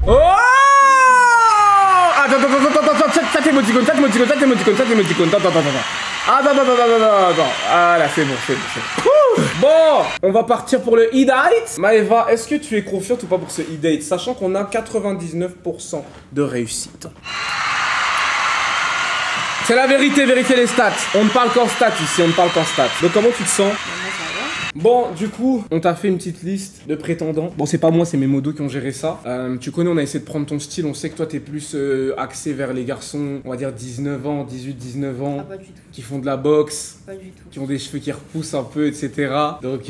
Oh! Attends, chat émoticône. Attends. Ah là, c'est bon. Bon, on va partir pour le e-date. Maëva, est-ce que tu es confiante ou pas pour ce e-date, sachant qu'on a 99% de réussite? C'est la vérité, vérifiez les stats. On ne parle qu'en stats ici, Donc comment tu te sens? Bon, du coup, on t'a fait une petite liste de prétendants. Bon, c'est pas moi, c'est mes modos qui ont géré ça. Tu connais, on a essayé de prendre ton style. On sait que toi, t'es plus axé vers les garçons, on va dire 19 ans, 18-19 ans. Ah, pas du tout. Qui font de la boxe. Pas du tout. Qui ont des cheveux qui repoussent un peu, etc. Donc,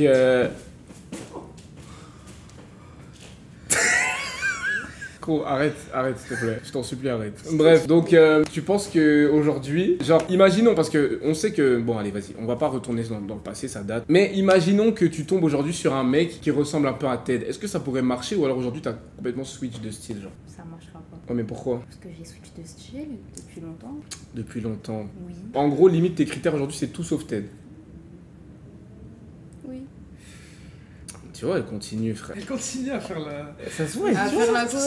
arrête, s'il te plaît. Je t'en supplie, arrête. Bref, donc tu penses que aujourd'hui, genre, imaginons, parce que on sait que, bon, allez, vas-y, on va pas retourner dans le passé, ça date. Mais imaginons que tu tombes aujourd'hui sur un mec qui ressemble un peu à Ted. Est-ce que ça pourrait marcher ou alors aujourd'hui t'as complètement switch de style, genre? Ça marchera pas. Oh, mais pourquoi? Parce que j'ai switch de style depuis longtemps. Depuis longtemps. Oui. En gros, limite tes critères aujourd'hui, c'est tout sauf Ted. Oui. Tu vois, elle continue, frère. Elle continue à faire la... Ça se voit, À faire la ça,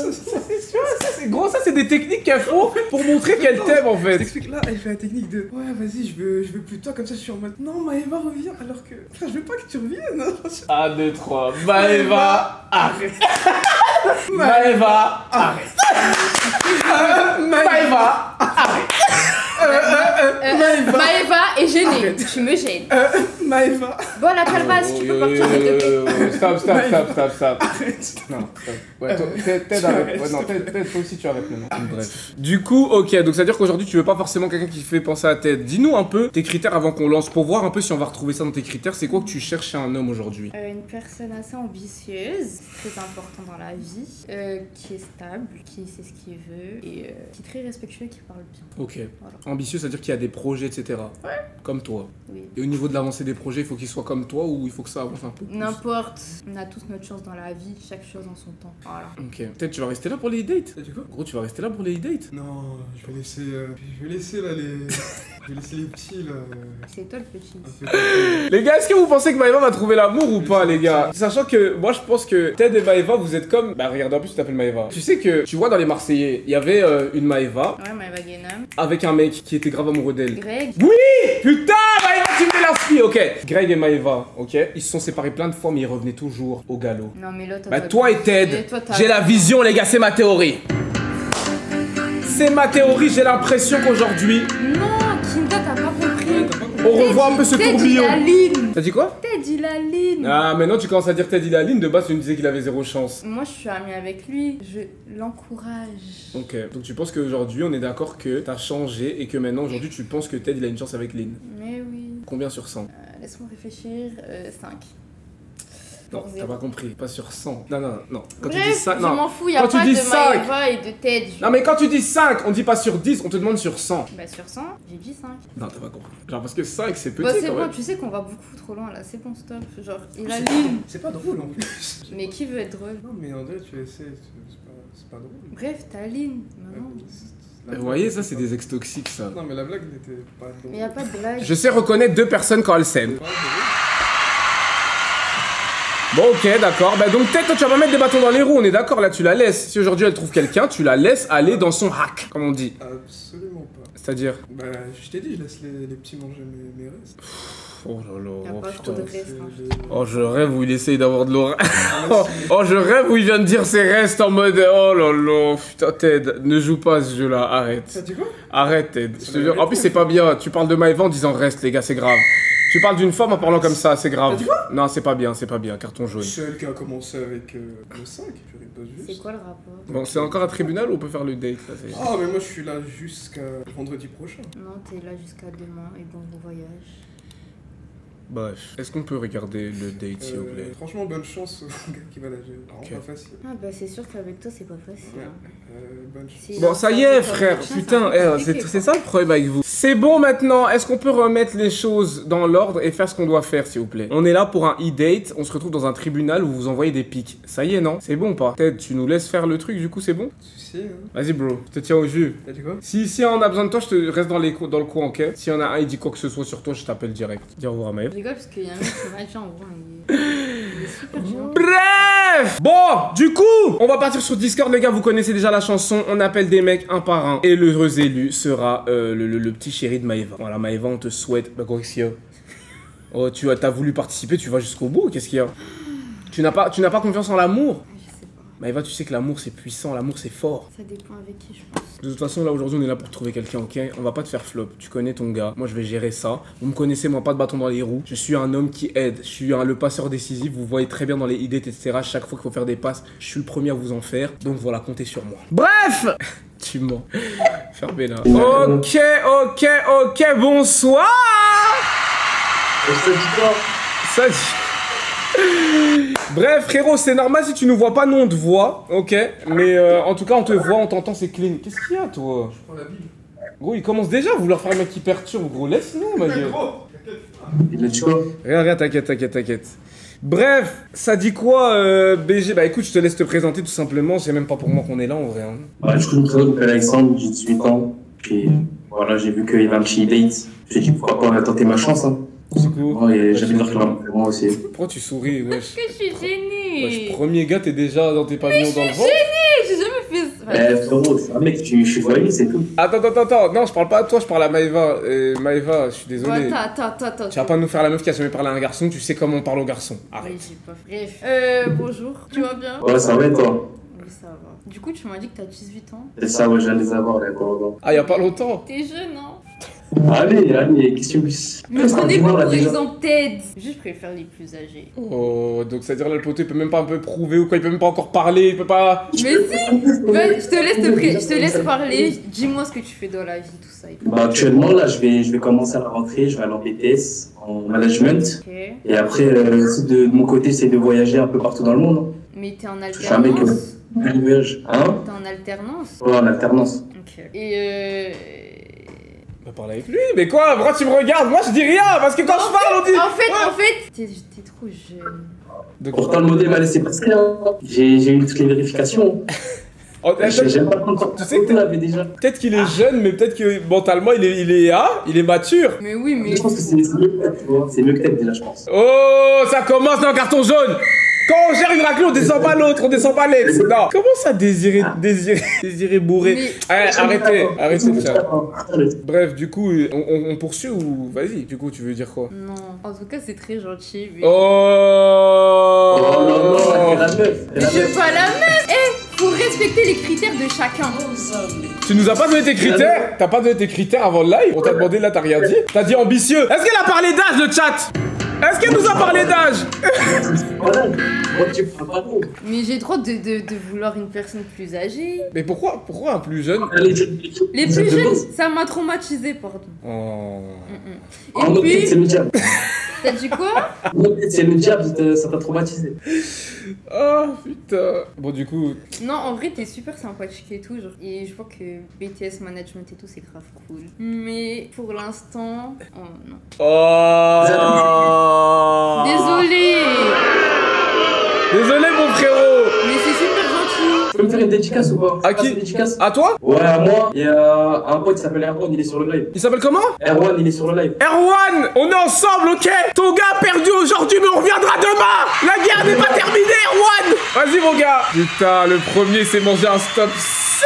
c'est des techniques qu'elle faut pour montrer qu'elle t'aime, en Je fait. t'explique là, elle fait la technique de ouais vas-y je veux plus de toi comme ça je suis en mode non Maëva revient alors que frère je veux pas que tu reviennes. 1, 2, 3. Maëva, arrête. Maëva, arrête. Maëva, arrête. Maëva est gênée. Tu me gênes. Maëva. Bon, la calvasse, tu peux partir s'il te plaît. Stop. Arrête. Non, stop. Ouais, Ted arrête. Ouais, non, Ted, toi aussi tu arrêtes maintenant. Bref. Du coup, ok, donc ça veut dire qu'aujourd'hui tu veux pas forcément quelqu'un qui fait penser à Ted. Dis-nous un peu tes critères avant qu'on lance pour voir un peu si on va retrouver ça dans tes critères. C'est quoi que tu cherches chez un homme aujourd'hui? Une personne assez ambitieuse, très important dans la vie, qui est stable, qui sait ce qu'il veut et qui est très respectueux et qui parle bien. Ok. Voilà. Ambitieux, c'est-à-dire qu'il y a des projets, etc. Ouais. Comme toi. Oui. Et au niveau de l'avancée des projets, il faut qu'ils soient comme toi ou il faut que ça avance un peu plus? N'importe, on a tous notre chance dans la vie, chaque chose en son temps. Voilà. Ok. Peut-être tu vas rester là pour les dates? T'as dit quoi? Gros, tu vas rester là pour les dates? Non, je vais laisser là les... je vais laisser les petits là... C'est toi le petit. un peu comme Les gars, est-ce que vous pensez que Maëva va trouver l'amour ou pas, les gars? Sachant que moi je pense que Ted et Maëva, vous êtes comme. Bah, regarde, en plus tu t'appelles Maëva. Tu sais que, tu vois, dans les Marseillais, il y avait une Maëva Ouais, Maëva Guénam. avec un mec qui était grave amoureux d'elle. Greg. Putain, Maëva, tu me l'inspires, ok. Greg et Maëva, ok. Ils se sont séparés plein de fois, mais ils revenaient toujours au galop. Non, mais là, Bah, toi et Ted, toi, t'as- j'ai la vision, les gars, c'est ma théorie. C'est ma théorie, j'ai l'impression qu'aujourd'hui, Non, Kinda, t'as pas compris. on revoit un peu ce tourbillon. Ted, il a ligne. T'as dit quoi? Ted, il a ligne. Ah, maintenant tu commences à dire Ted il a ligne, de base tu me disais qu'il avait zéro chance. Moi, je suis amie avec lui. Je l'encourage. Ok, donc tu penses qu'aujourd'hui on est d'accord que t'as changé et que maintenant aujourd'hui tu penses que Ted il a une chance avec Lynn. Mais oui. Combien sur 100? Laisse-moi réfléchir. 5. Non, t'as pas compris, pas sur 100. Non. Quand tu dis Bref, 5, je non. m'en fous, y'a Quand tu pas dis de 5. Maëva et de Ted. Non mais quand tu dis 5, on dit pas sur 10, on te demande sur 100. Bah sur 100, j'ai dit 5. Non, t'as pas compris. Genre parce que 5 c'est petit Bah c'est quand bon, même. tu sais qu'on va beaucoup trop loin là, c'est bon, stop. Genre, il a ça. ligne. C'est pas drôle en plus. Mais qui veut être drôle? Non mais André tu essaies, c'est pas drôle. Bref, t'as ligne. Maman. Vous voyez, ça c'est des ex toxiques ça. Non mais la blague n'était pas drôle. Mais y'a pas de blague. Je sais reconnaître deux personnes quand elles s'aiment. Bon, ok, d'accord. Bah donc peut-être toi tu vas pas mettre des bâtons dans les roues, on est d'accord, là tu la laisses. Si aujourd'hui elle trouve quelqu'un, tu la laisses aller dans son hack, comme on dit. Absolument pas. C'est-à-dire? Bah je t'ai dit, je laisse les petits manger mes restes. Oh là là, Y'a oh pas trop putain. de reste. Oh, je rêve où il essaye d'avoir de l'oreille. Oh, je rêve où il vient de dire ses restes en mode oh là là, putain, Ted, ne joue pas à ce jeu-là, arrête. Ça dit quoi? Arrête, Ted. Je te jure. En plus, c'est pas bien. Tu parles de Maëva en disant reste, les gars, c'est grave. Tu parles d'une femme en parlant comme ça, c'est grave. T'as dit quoi? Non, c'est pas bien, carton jaune. Celle qui a commencé avec le 5, je pas juste. C'est quoi le rapport? Bon, c'est encore un tribunal ou on peut faire le date là, Ah mais moi je suis là jusqu'à vendredi prochain. Non, t'es là jusqu'à demain et bon voyage. Bref, est-ce qu'on peut regarder le date s'il vous plaît? Franchement bonne chance au gars qui va la gérer. Vraiment pas facile. Ah bah c'est sûr qu'avec toi c'est pas facile. Ouais. Hein. Bonne chance. Si Bon, on ça y sort est, de frère, prochain, putain, ça va être compliqué, c'est quoi. ça le problème avec vous. C'est bon maintenant, est-ce qu'on peut remettre les choses dans l'ordre et faire ce qu'on doit faire, s'il vous plaît? On est là pour un e-date, on se retrouve dans un tribunal où vous envoyez des pics. Ça y est, non? C'est bon ou pas? Ted, tu nous laisses faire le truc, du coup, c'est bon? Pas de soucis, hein. Vas-y, bro, je te tiens au jus. T'as dit quoi? Si on a besoin de toi, je te reste dans le coin, ok? Si on a un, il dit quoi que ce soit sur toi, je t'appelle direct. Dis au revoir, Maëv. Je rigole parce qu'il y a un mec qui m'a dit en gros, il est super chiant. Bref! Bref, bon, du coup, on va partir sur Discord, les gars. Vous connaissez déjà la chanson. On appelle des mecs un par un. Et l'heureux élu sera le petit chéri de Maëva. Voilà, Maëva, on te souhaite. Bah, qu'est-ce qu'il y a? Oh, t'as voulu participer, tu vas jusqu'au bout. Qu'est-ce qu'il y a? Tu n'as pas confiance en l'amour? Maëva, tu sais que l'amour c'est puissant, l'amour c'est fort. Ça dépend avec qui, je pense. De toute façon, là aujourd'hui, on est là pour trouver quelqu'un, ok? On va pas te faire flop. Tu connais ton gars. Moi, je vais gérer ça. Vous me connaissez, moi, pas de bâton dans les roues. Je suis un homme qui aide. Je suis le passeur décisif. Vous voyez très bien dans les idées, etc. Chaque fois qu'il faut faire des passes, je suis le premier à vous en faire. Donc voilà, comptez sur moi. Bref! Tu mens. Fermez là. Ok, bonsoir! Ça dit. Bref, frérot, c'est normal si tu nous vois pas, nous on te voit, ok? Mais en tout cas, on te voit, on t'entend, c'est clean. Qu'est-ce qu'il y a, toi? Je prends la Bible. Gros, il commence déjà à vouloir faire un mec qui perturbe, gros. Laisse-nous, ma gueule. Il est chaud. Rien, t'inquiète. Bref, ça dit quoi, BG? Bah écoute, je te laisse te présenter tout simplement. C'est même pas pour moi qu'on est là, en vrai. Hein. Ouais, je m'appelle Alexandre, j'ai 18 ans. Puis voilà, j'ai vu qu'il y avait un petit date. J'ai dit pourquoi pas tenter ma chance. Hein. C'est cool. Ouais, j'avais une réclame pour moi aussi. Pourquoi tu souris, wesh? Que je suis gênée. Wesh, premier gars, t'es déjà dans tes pavillons dans le ventre. J'ai jamais fait ça. Frérot, c'est un mec, je suis voyé, c'est tout. Attends. Non, je parle pas à toi, je parle à Maëva. Maëva, je suis désolé. Attends. Tu vas pas nous faire la meuf qui a jamais parlé à un garçon, tu sais comment on parle aux garçons. Arrête. Oui, j'ai pas. Bref. Bonjour, tu vas bien? Ouais, ça va et toi? Oui, ça va. Du coup, tu m'as dit que t'as 18 ans. C'est ça, ouais, je viens de les avoir, là, quoi. Ah, y a pas longtemps. T'es jeune, hein? Allez, question plus. Me prenez pas pour exemple Ted. Je préfère les plus âgés. Oh, donc ça veut dire là, le poteau, il peut même pas un peu prouver ou quoi, il peut même pas encore parler, il peut pas... Mais si ouais, je te laisse parler. Dis-moi ce que tu fais dans la vie, tout ça. Bah, actuellement, là, je vais commencer à la rentrée, je vais aller en BTS, en management. Ok. Et après, de mon côté, c'est de voyager un peu partout dans le monde. Mais t'es en Jamais que alternance? je voyage. Hein? T'es en alternance? Ouais, en alternance. Ok. Et On va parler avec lui, mais quoi? Pourquoi tu me regardes? Moi je dis rien, parce que quand je parle on dit... En fait, t'es trop jeune. Donc, Pourtant, le modèle m'a laissé passer. Hein. J'ai eu toutes les vérifications. oh, J'aime pas le temps. Tu sais que l'avais déjà. peut-être qu'il est jeune, mais peut-être que mentalement il est mature. Mais oui, mais. Je pense que c'est mieux que peut-être, tu vois. C'est mieux que peut-être déjà, je pense. Oh, ça commence dans un carton jaune. Quand on gère une raclée, on descend pas l'autre, on descend pas l'ex. Non. Comment ça désirer bourré? Mais- Arrêtez de faire. Bref, du coup, on poursuit ou... Vas-y, du coup, tu veux dire quoi? Non, en tout cas, c'est très gentil. Mais... Oh, Oh non, non, c'est la meuf. Mais je veux pas la meuf. Faut respecter les critères de chacun. Tu nous as pas donné tes critères? T'as pas donné tes critères avant le live? On t'a demandé là, t'as rien dit? T'as dit ambitieux. Est-ce qu'elle a parlé d'âge, le chat? Est-ce qu'elle nous a parlé d'âge? Voilà. Moi, tu prends pas trop. Mais j'ai le droit de vouloir une personne plus âgée. Mais pourquoi un plus jeune? Les plus jeunes, ça m'a traumatisé, pardon. Oh. En Et mode, puis, c'est le diable. t'as dit quoi? En mode, c'est le diable, ça t'a traumatisé. Oh putain. Bon, du coup, Non, en vrai, t'es super sympathique et tout. Genre, et je vois que BTS Management et tout, c'est grave cool. Mais pour l'instant, oh non. oh. Désolé, Mon frérot. mais c'est super gentil. Tu peux me faire une dédicace ou pas? À qui? Une dédicace? À toi? Ouais, à moi. Il y a un pote qui s'appelle Erwan, il est sur le live. Il s'appelle comment? Erwan, il est sur le live. Erwan, on est ensemble, ok? Ton gars a perdu aujourd'hui, mais on reviendra demain. La guerre n'est pas terminée, Erwan. Vas-y, mon gars. Putain, le premier s'est mangé un stop sec.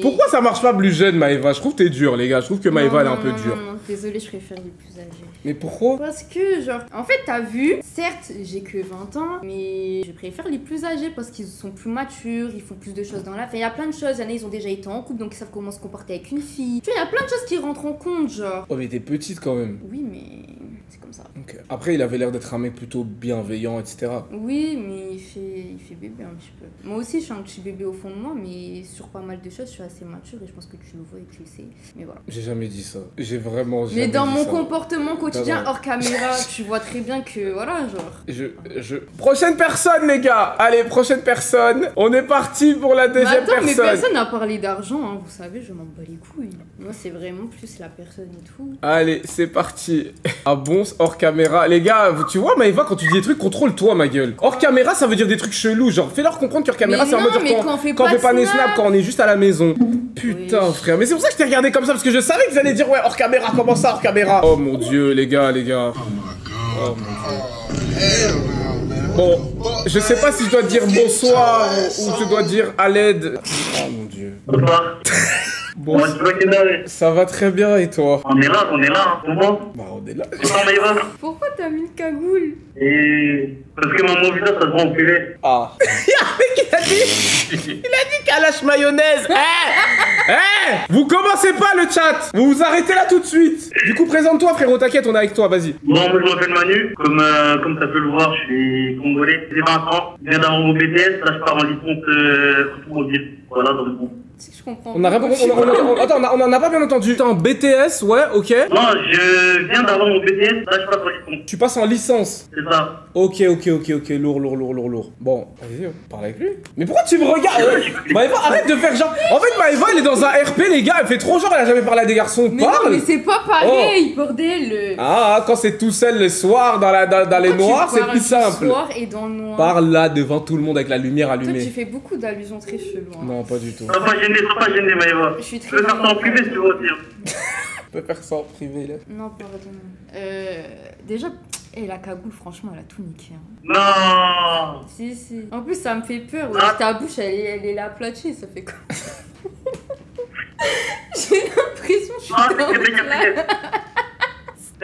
Pourquoi ça marche pas plus jeune, Maëva? Je trouve que t'es dur, les gars. Je trouve que Maëva, elle est un peu dure. Non, désolé, je préfère les plus âgés. Mais pourquoi? Parce que, genre, en fait, t'as vu, certes, j'ai que 20 ans, mais je préfère les plus âgés parce qu'ils sont plus matures, ils font plus de choses dans la vie. Il y a plein de choses, il y en a, ils ont déjà été en couple, donc ils savent comment se comporter avec une fille. Tu vois, il y a plein de choses qui rentrent en compte, genre. Oh, mais t'es petite quand même. Oui, mais c'est comme ça. Ok. Après, il avait l'air d'être un mec plutôt bienveillant, etc. Oui, mais il fait bébé un petit peu. Moi aussi, je suis un petit bébé au fond de moi, mais sur pas mal de choses, je suis assez mature et je pense que tu le vois et tu le sais. Mais voilà. J'ai jamais dit ça. J'ai vraiment jamais Mais dans dit mon ça. comportement quotidien, Non. hors caméra, tu vois très bien que, voilà, genre. Prochaine personne, les gars. Allez, prochaine personne. On est parti pour la Mais deuxième attends, mais personne. personne n'a parlé d'argent, hein, vous savez, je m'en bats les couilles. Moi, c'est vraiment plus la personne et tout. Allez, c'est parti. Ah bon, hors caméra. Les gars, tu vois, Maëva, quand tu dis des trucs, contrôle-toi, ma gueule. Hors caméra, ça veut dire des trucs chelous. Genre, fais-leur comprendre qu'hors caméra, Mais c'est en mode non, mais genre quand on fait quand pas on fait pas de des snap. snaps, quand on est juste à la maison. Putain, Oui. frère. Mais c'est pour ça que je t'ai regardé comme ça, parce que je savais que vous allez dire, ouais, hors caméra, comment ça, hors caméra? Oh mon dieu, les gars, les gars. Oh mon dieu. Bon, je sais pas si je dois dire bonsoir ou je dois dire à l'aide. Oh mon dieu. Bonsoir. Bon, Moi, tu vois qu'il est là, ouais. ça va très bien et toi? On est là, hein. Comment? Bah on est là. Comment Maïva? Pourquoi t'as mis une cagoule? Et... Parce que mon visage, ça se voit en privé. Ah. Il a dit calache mayonnaise. Vous commencez pas le chat. Vous vous arrêtez là tout de suite. Du coup, présente-toi frérot, t'inquiète, on est avec toi, vas-y. Bon, moi, je m'appelle Manu. Comme t'as pu le voir, je suis congolais. J'ai 20 ans. Je viens d'avoir mon BTS. Là, je pars en licence automobile. Voilà, dans le fond. Si je comprends. On a rien compris. Attends, on en a pas bien entendu. T'es en BTS, ouais, ok. Non, je viens d'avoir mon BTS. Là, je passe en licence. Tu passes en licence. C'est ça. Ok, lourd. Bon, vas-y, parle avec lui. Mais pourquoi tu me regardes Maëva, arrête de faire genre... En fait, Maëva, elle est dans un RP, les gars, elle fait trop genre, elle a jamais parlé à des garçons. Mais Parle. non, mais c'est pas pareil, bordel. Ah, quand c'est tout seul le soir dans les noirs, c'est plus simple. Soir et dans le noir. Parle là devant tout le monde avec la lumière Toi, allumée. tu fais beaucoup d'allusions très cheloues. Hein. Non, pas du tout. Sois pas gêné, Maïva. Je suis Tu très peux faire ça en privé si tu veux aussi. On peut faire ça en privé là. Non, pardon. Déjà, la cagoule, franchement, elle a tout niqué. Hein. Non. Si. En plus, ça me fait peur. Ouais, ta bouche, elle est là aplatie, ça fait quoi? J'ai l'impression que je suis Ah, dans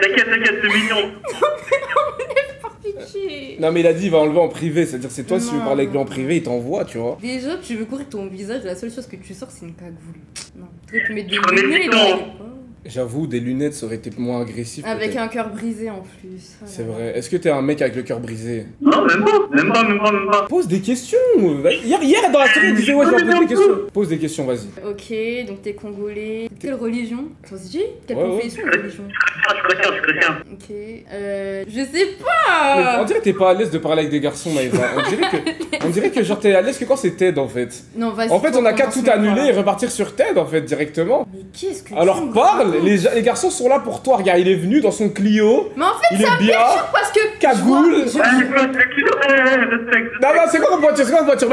t'inquiète, c'est mignon. par pitié. Non mais il a dit il va enlever en privé, c'est-à-dire c'est toi si tu veux Non. parler avec lui en privé, il t'envoie, tu vois. Déjà, tu veux couvrir ton visage, la seule chose que tu sors, c'est une cagoule. Non, tu mets des Je connais lunettes, le là, nom. J'avoue, des lunettes ça aurait été moins agressif. avec peut-être. un cœur brisé en plus. Oh là C'est là. vrai. Est-ce que t'es un mec avec le cœur brisé? Non, même pas. Pose des questions. Hier dans la série il disait ouais je vais poser des questions. Pose des questions, vas-y. Ok, donc t'es congolais. Quelle religion? Attends, si j'ai quelle Ouais, confession religion? Je suis chrétien. Ok, je sais Mais pas. on dirait que t'es pas à l'aise de parler avec des garçons, Maëva. On dirait que genre t'es à l'aise que quand c'est TED en fait. Non, vas-y. En fait, toi, on a qu'à commence tout même annuler et pas. repartir sur TED en fait directement. Mais qu'est-ce que Alors tu me parle, racontes? les garçons sont là pour toi. Regarde, il est venu dans son Clio. Mais en fait, Il est bien. parce que. Cagoule. je vois- Non, c'est quoi comme voiture? Ouais, carton,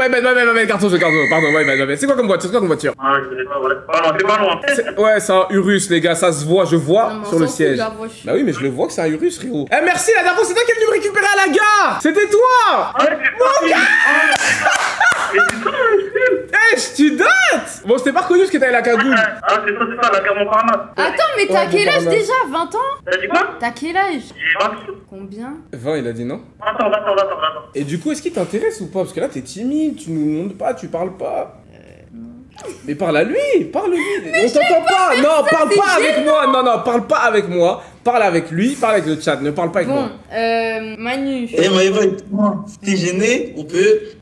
pardon, ouais, c'est quoi comme voiture? Ah, je sais pas, voilà. C'est pas loin. Ouais, c'est un Urus, les gars, ça se voit, je vois Non, mais on sur le s'en fout, siège. la voix, je- Bah oui, mais je le vois que c'est un Urus, frérot. Eh, merci, la dernière fois, c'est toi qui es venu me récupérer à la gare! C'était toi! Ah, c'est pas Tu dates! Bon, je t'ai pas reconnu ce que t'avais la cagoule. Ah, c'est ça, la carte Montparnasse. Attends, mais t'as Ouais, quel âge Montparnasse. déjà? 20 ans? T'as dit quoi? T'as quel âge? J'ai 20. Combien? 20, il a dit non. Attends. Et du coup, est-ce qu'il t'intéresse ou pas? Parce que là, t'es timide, tu nous montres pas, tu parles pas. Mais parle à lui, parle-lui. On t'entend pas. Non, parle c'est pas avec moi. Non, parle pas avec moi. Parle avec lui, parle avec le chat. Ne parle pas avec Bon, moi. Manu. Eh Maëva, si t'es gêné,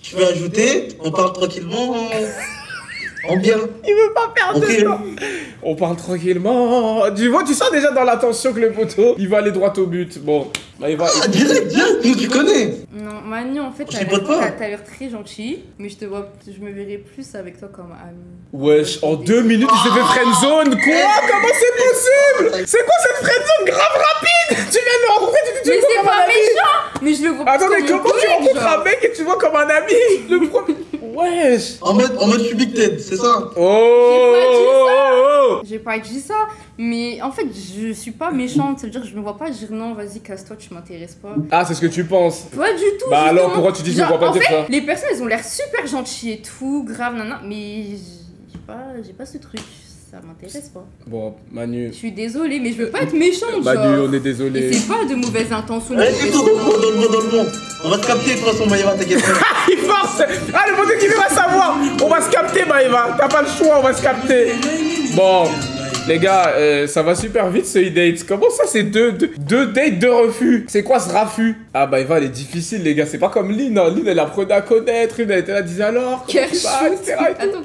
tu peux ajouter, on parle tranquillement en bien. Il veut pas perdre Ok. de temps. On parle tranquillement. Tu vois, tu sens déjà dans l'attention que le poteau, il va aller droit au but. Bon, bah, il va. Ah, direct, nous tu connais. Non, Manu, en fait, On chipote pas. t'as l'air très gentil, mais je me verrais plus avec toi comme ami. Wesh, en 2 minutes, il s'est fait friendzone. Quoi? Comment c'est possible? C'est quoi cette friendzone grave rapide? Tu viens de me rencontrer, tu dis Mais tu c'est vois comme un pas ami. méchant! Mais je le vois pas. Attends, mais comment tu rencontres un mec et tu vois comme un ami? Le premier. Wesh. En mode Subic Ted, c'est ça. Oh. J'ai pas dit ça, mais en fait, je suis pas méchante. Ça veut dire que je me vois pas dire non, vas-y, casse-toi, tu m'intéresses pas. Ah, c'est ce que tu penses. Pas du tout. Bah alors, justement. pourquoi tu dis que je me Genre, vois pas en dire fait, ça? les personnes, elles ont l'air super gentilles et tout, grave, nanana, mais j'ai pas ce truc. Ça m'intéresse pas. Bon, Manu. Je suis désolée, mais je veux pas être méchante, Manu, genre. on est désolé. Et c'est pas de mauvaises intentions. Eh, c'est tout, dans le bon. On va te capter de toute façon, Maëva, t'inquiète pas. Il force. Ah, le poteau qui va savoir. On va se capter, Maëva. T'as pas le choix, on va se capter. Bon, les gars, ça va super vite ce e-date. Comment ça, c'est deux dates, 2 refus? C'est quoi ce raffut? Ah, Maëva, elle est difficile, les gars. C'est pas comme Lynn. Hein. Lynn, elle apprenait à connaître. Lynn, elle était là, elle disait alors. Comment tu vas, etc. et tout. Attends,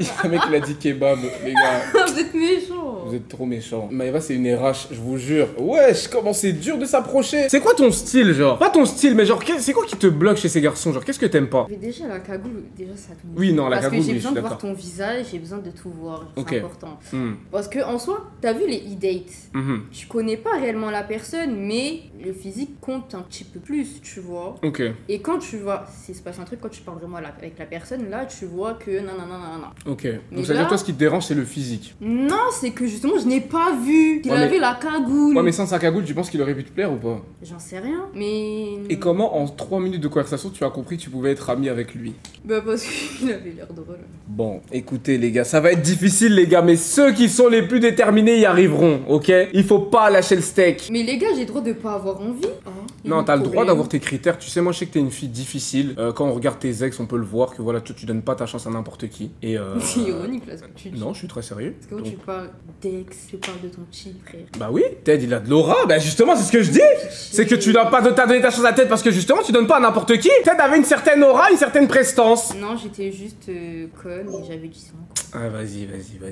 Il y a un mec qui l'a dit kebab, les gars. vous êtes méchants. Vous êtes trop méchants. Maëva, c'est une RH, je vous jure. Wesh, comment c'est dur de s'approcher. C'est quoi ton style, genre? Pas ton style, mais genre, c'est quoi qui te bloque chez ces garçons? Genre, qu'est-ce que t'aimes pas? Mais déjà, la cagoule, déjà, ça te Oui, non, la Parce cagoule, que j'ai oui, besoin je de suis voir d'accord. ton visage, j'ai besoin de tout voir. C'est Ok. important. Hmm. Parce que en soi, t'as vu les e-dates. Mhm. Tu connais pas réellement la personne, mais le physique compte un petit peu plus, tu vois. Ok, Et quand tu vois, s'il se passe un truc, quand tu parles vraiment avec la personne, là, tu vois que non. ok. Mais Donc ça veut dire là- toi, ce qui te dérange, c'est le physique. Non, c'est que je justement, je n'ai pas vu qu'il Ouais, mais- avait la cagoule. Ouais, mais sans sa cagoule, tu penses qu'il aurait pu te plaire ou pas? J'en sais rien, mais... Et comment en 3 minutes de conversation tu as compris que tu pouvais être ami avec lui? Bah parce qu'il avait l'air drôle. Bon, écoutez les gars, ça va être difficile les gars, mais ceux qui sont les plus déterminés y arriveront, ok? Il faut pas lâcher le steak. Mais les gars, j'ai le droit de pas avoir envie. Oh, il y a Non, un t'as le droit problème. d'avoir tes critères. Tu sais, moi je sais que t'es une fille difficile. Quand on regarde tes ex, on peut le voir que voilà, tu donnes pas ta chance à n'importe qui. Et C'est ironique là ce que tu dis. Non, je suis très sérieux. Parce que quand Donc- tu parles d'ex, tu parles de ton petit frère. Bah oui, Ted il a de l'aura. Bah justement, c'est ce que je dis. C'est que tu n'as pas t'as donné ta chance à Ted parce que justement tu donnes pas à n'importe qui. Ted avait une certaine aura, une certaine prestance. Non, j'étais juste conne et j'avais 10 ans. Ah vas-y.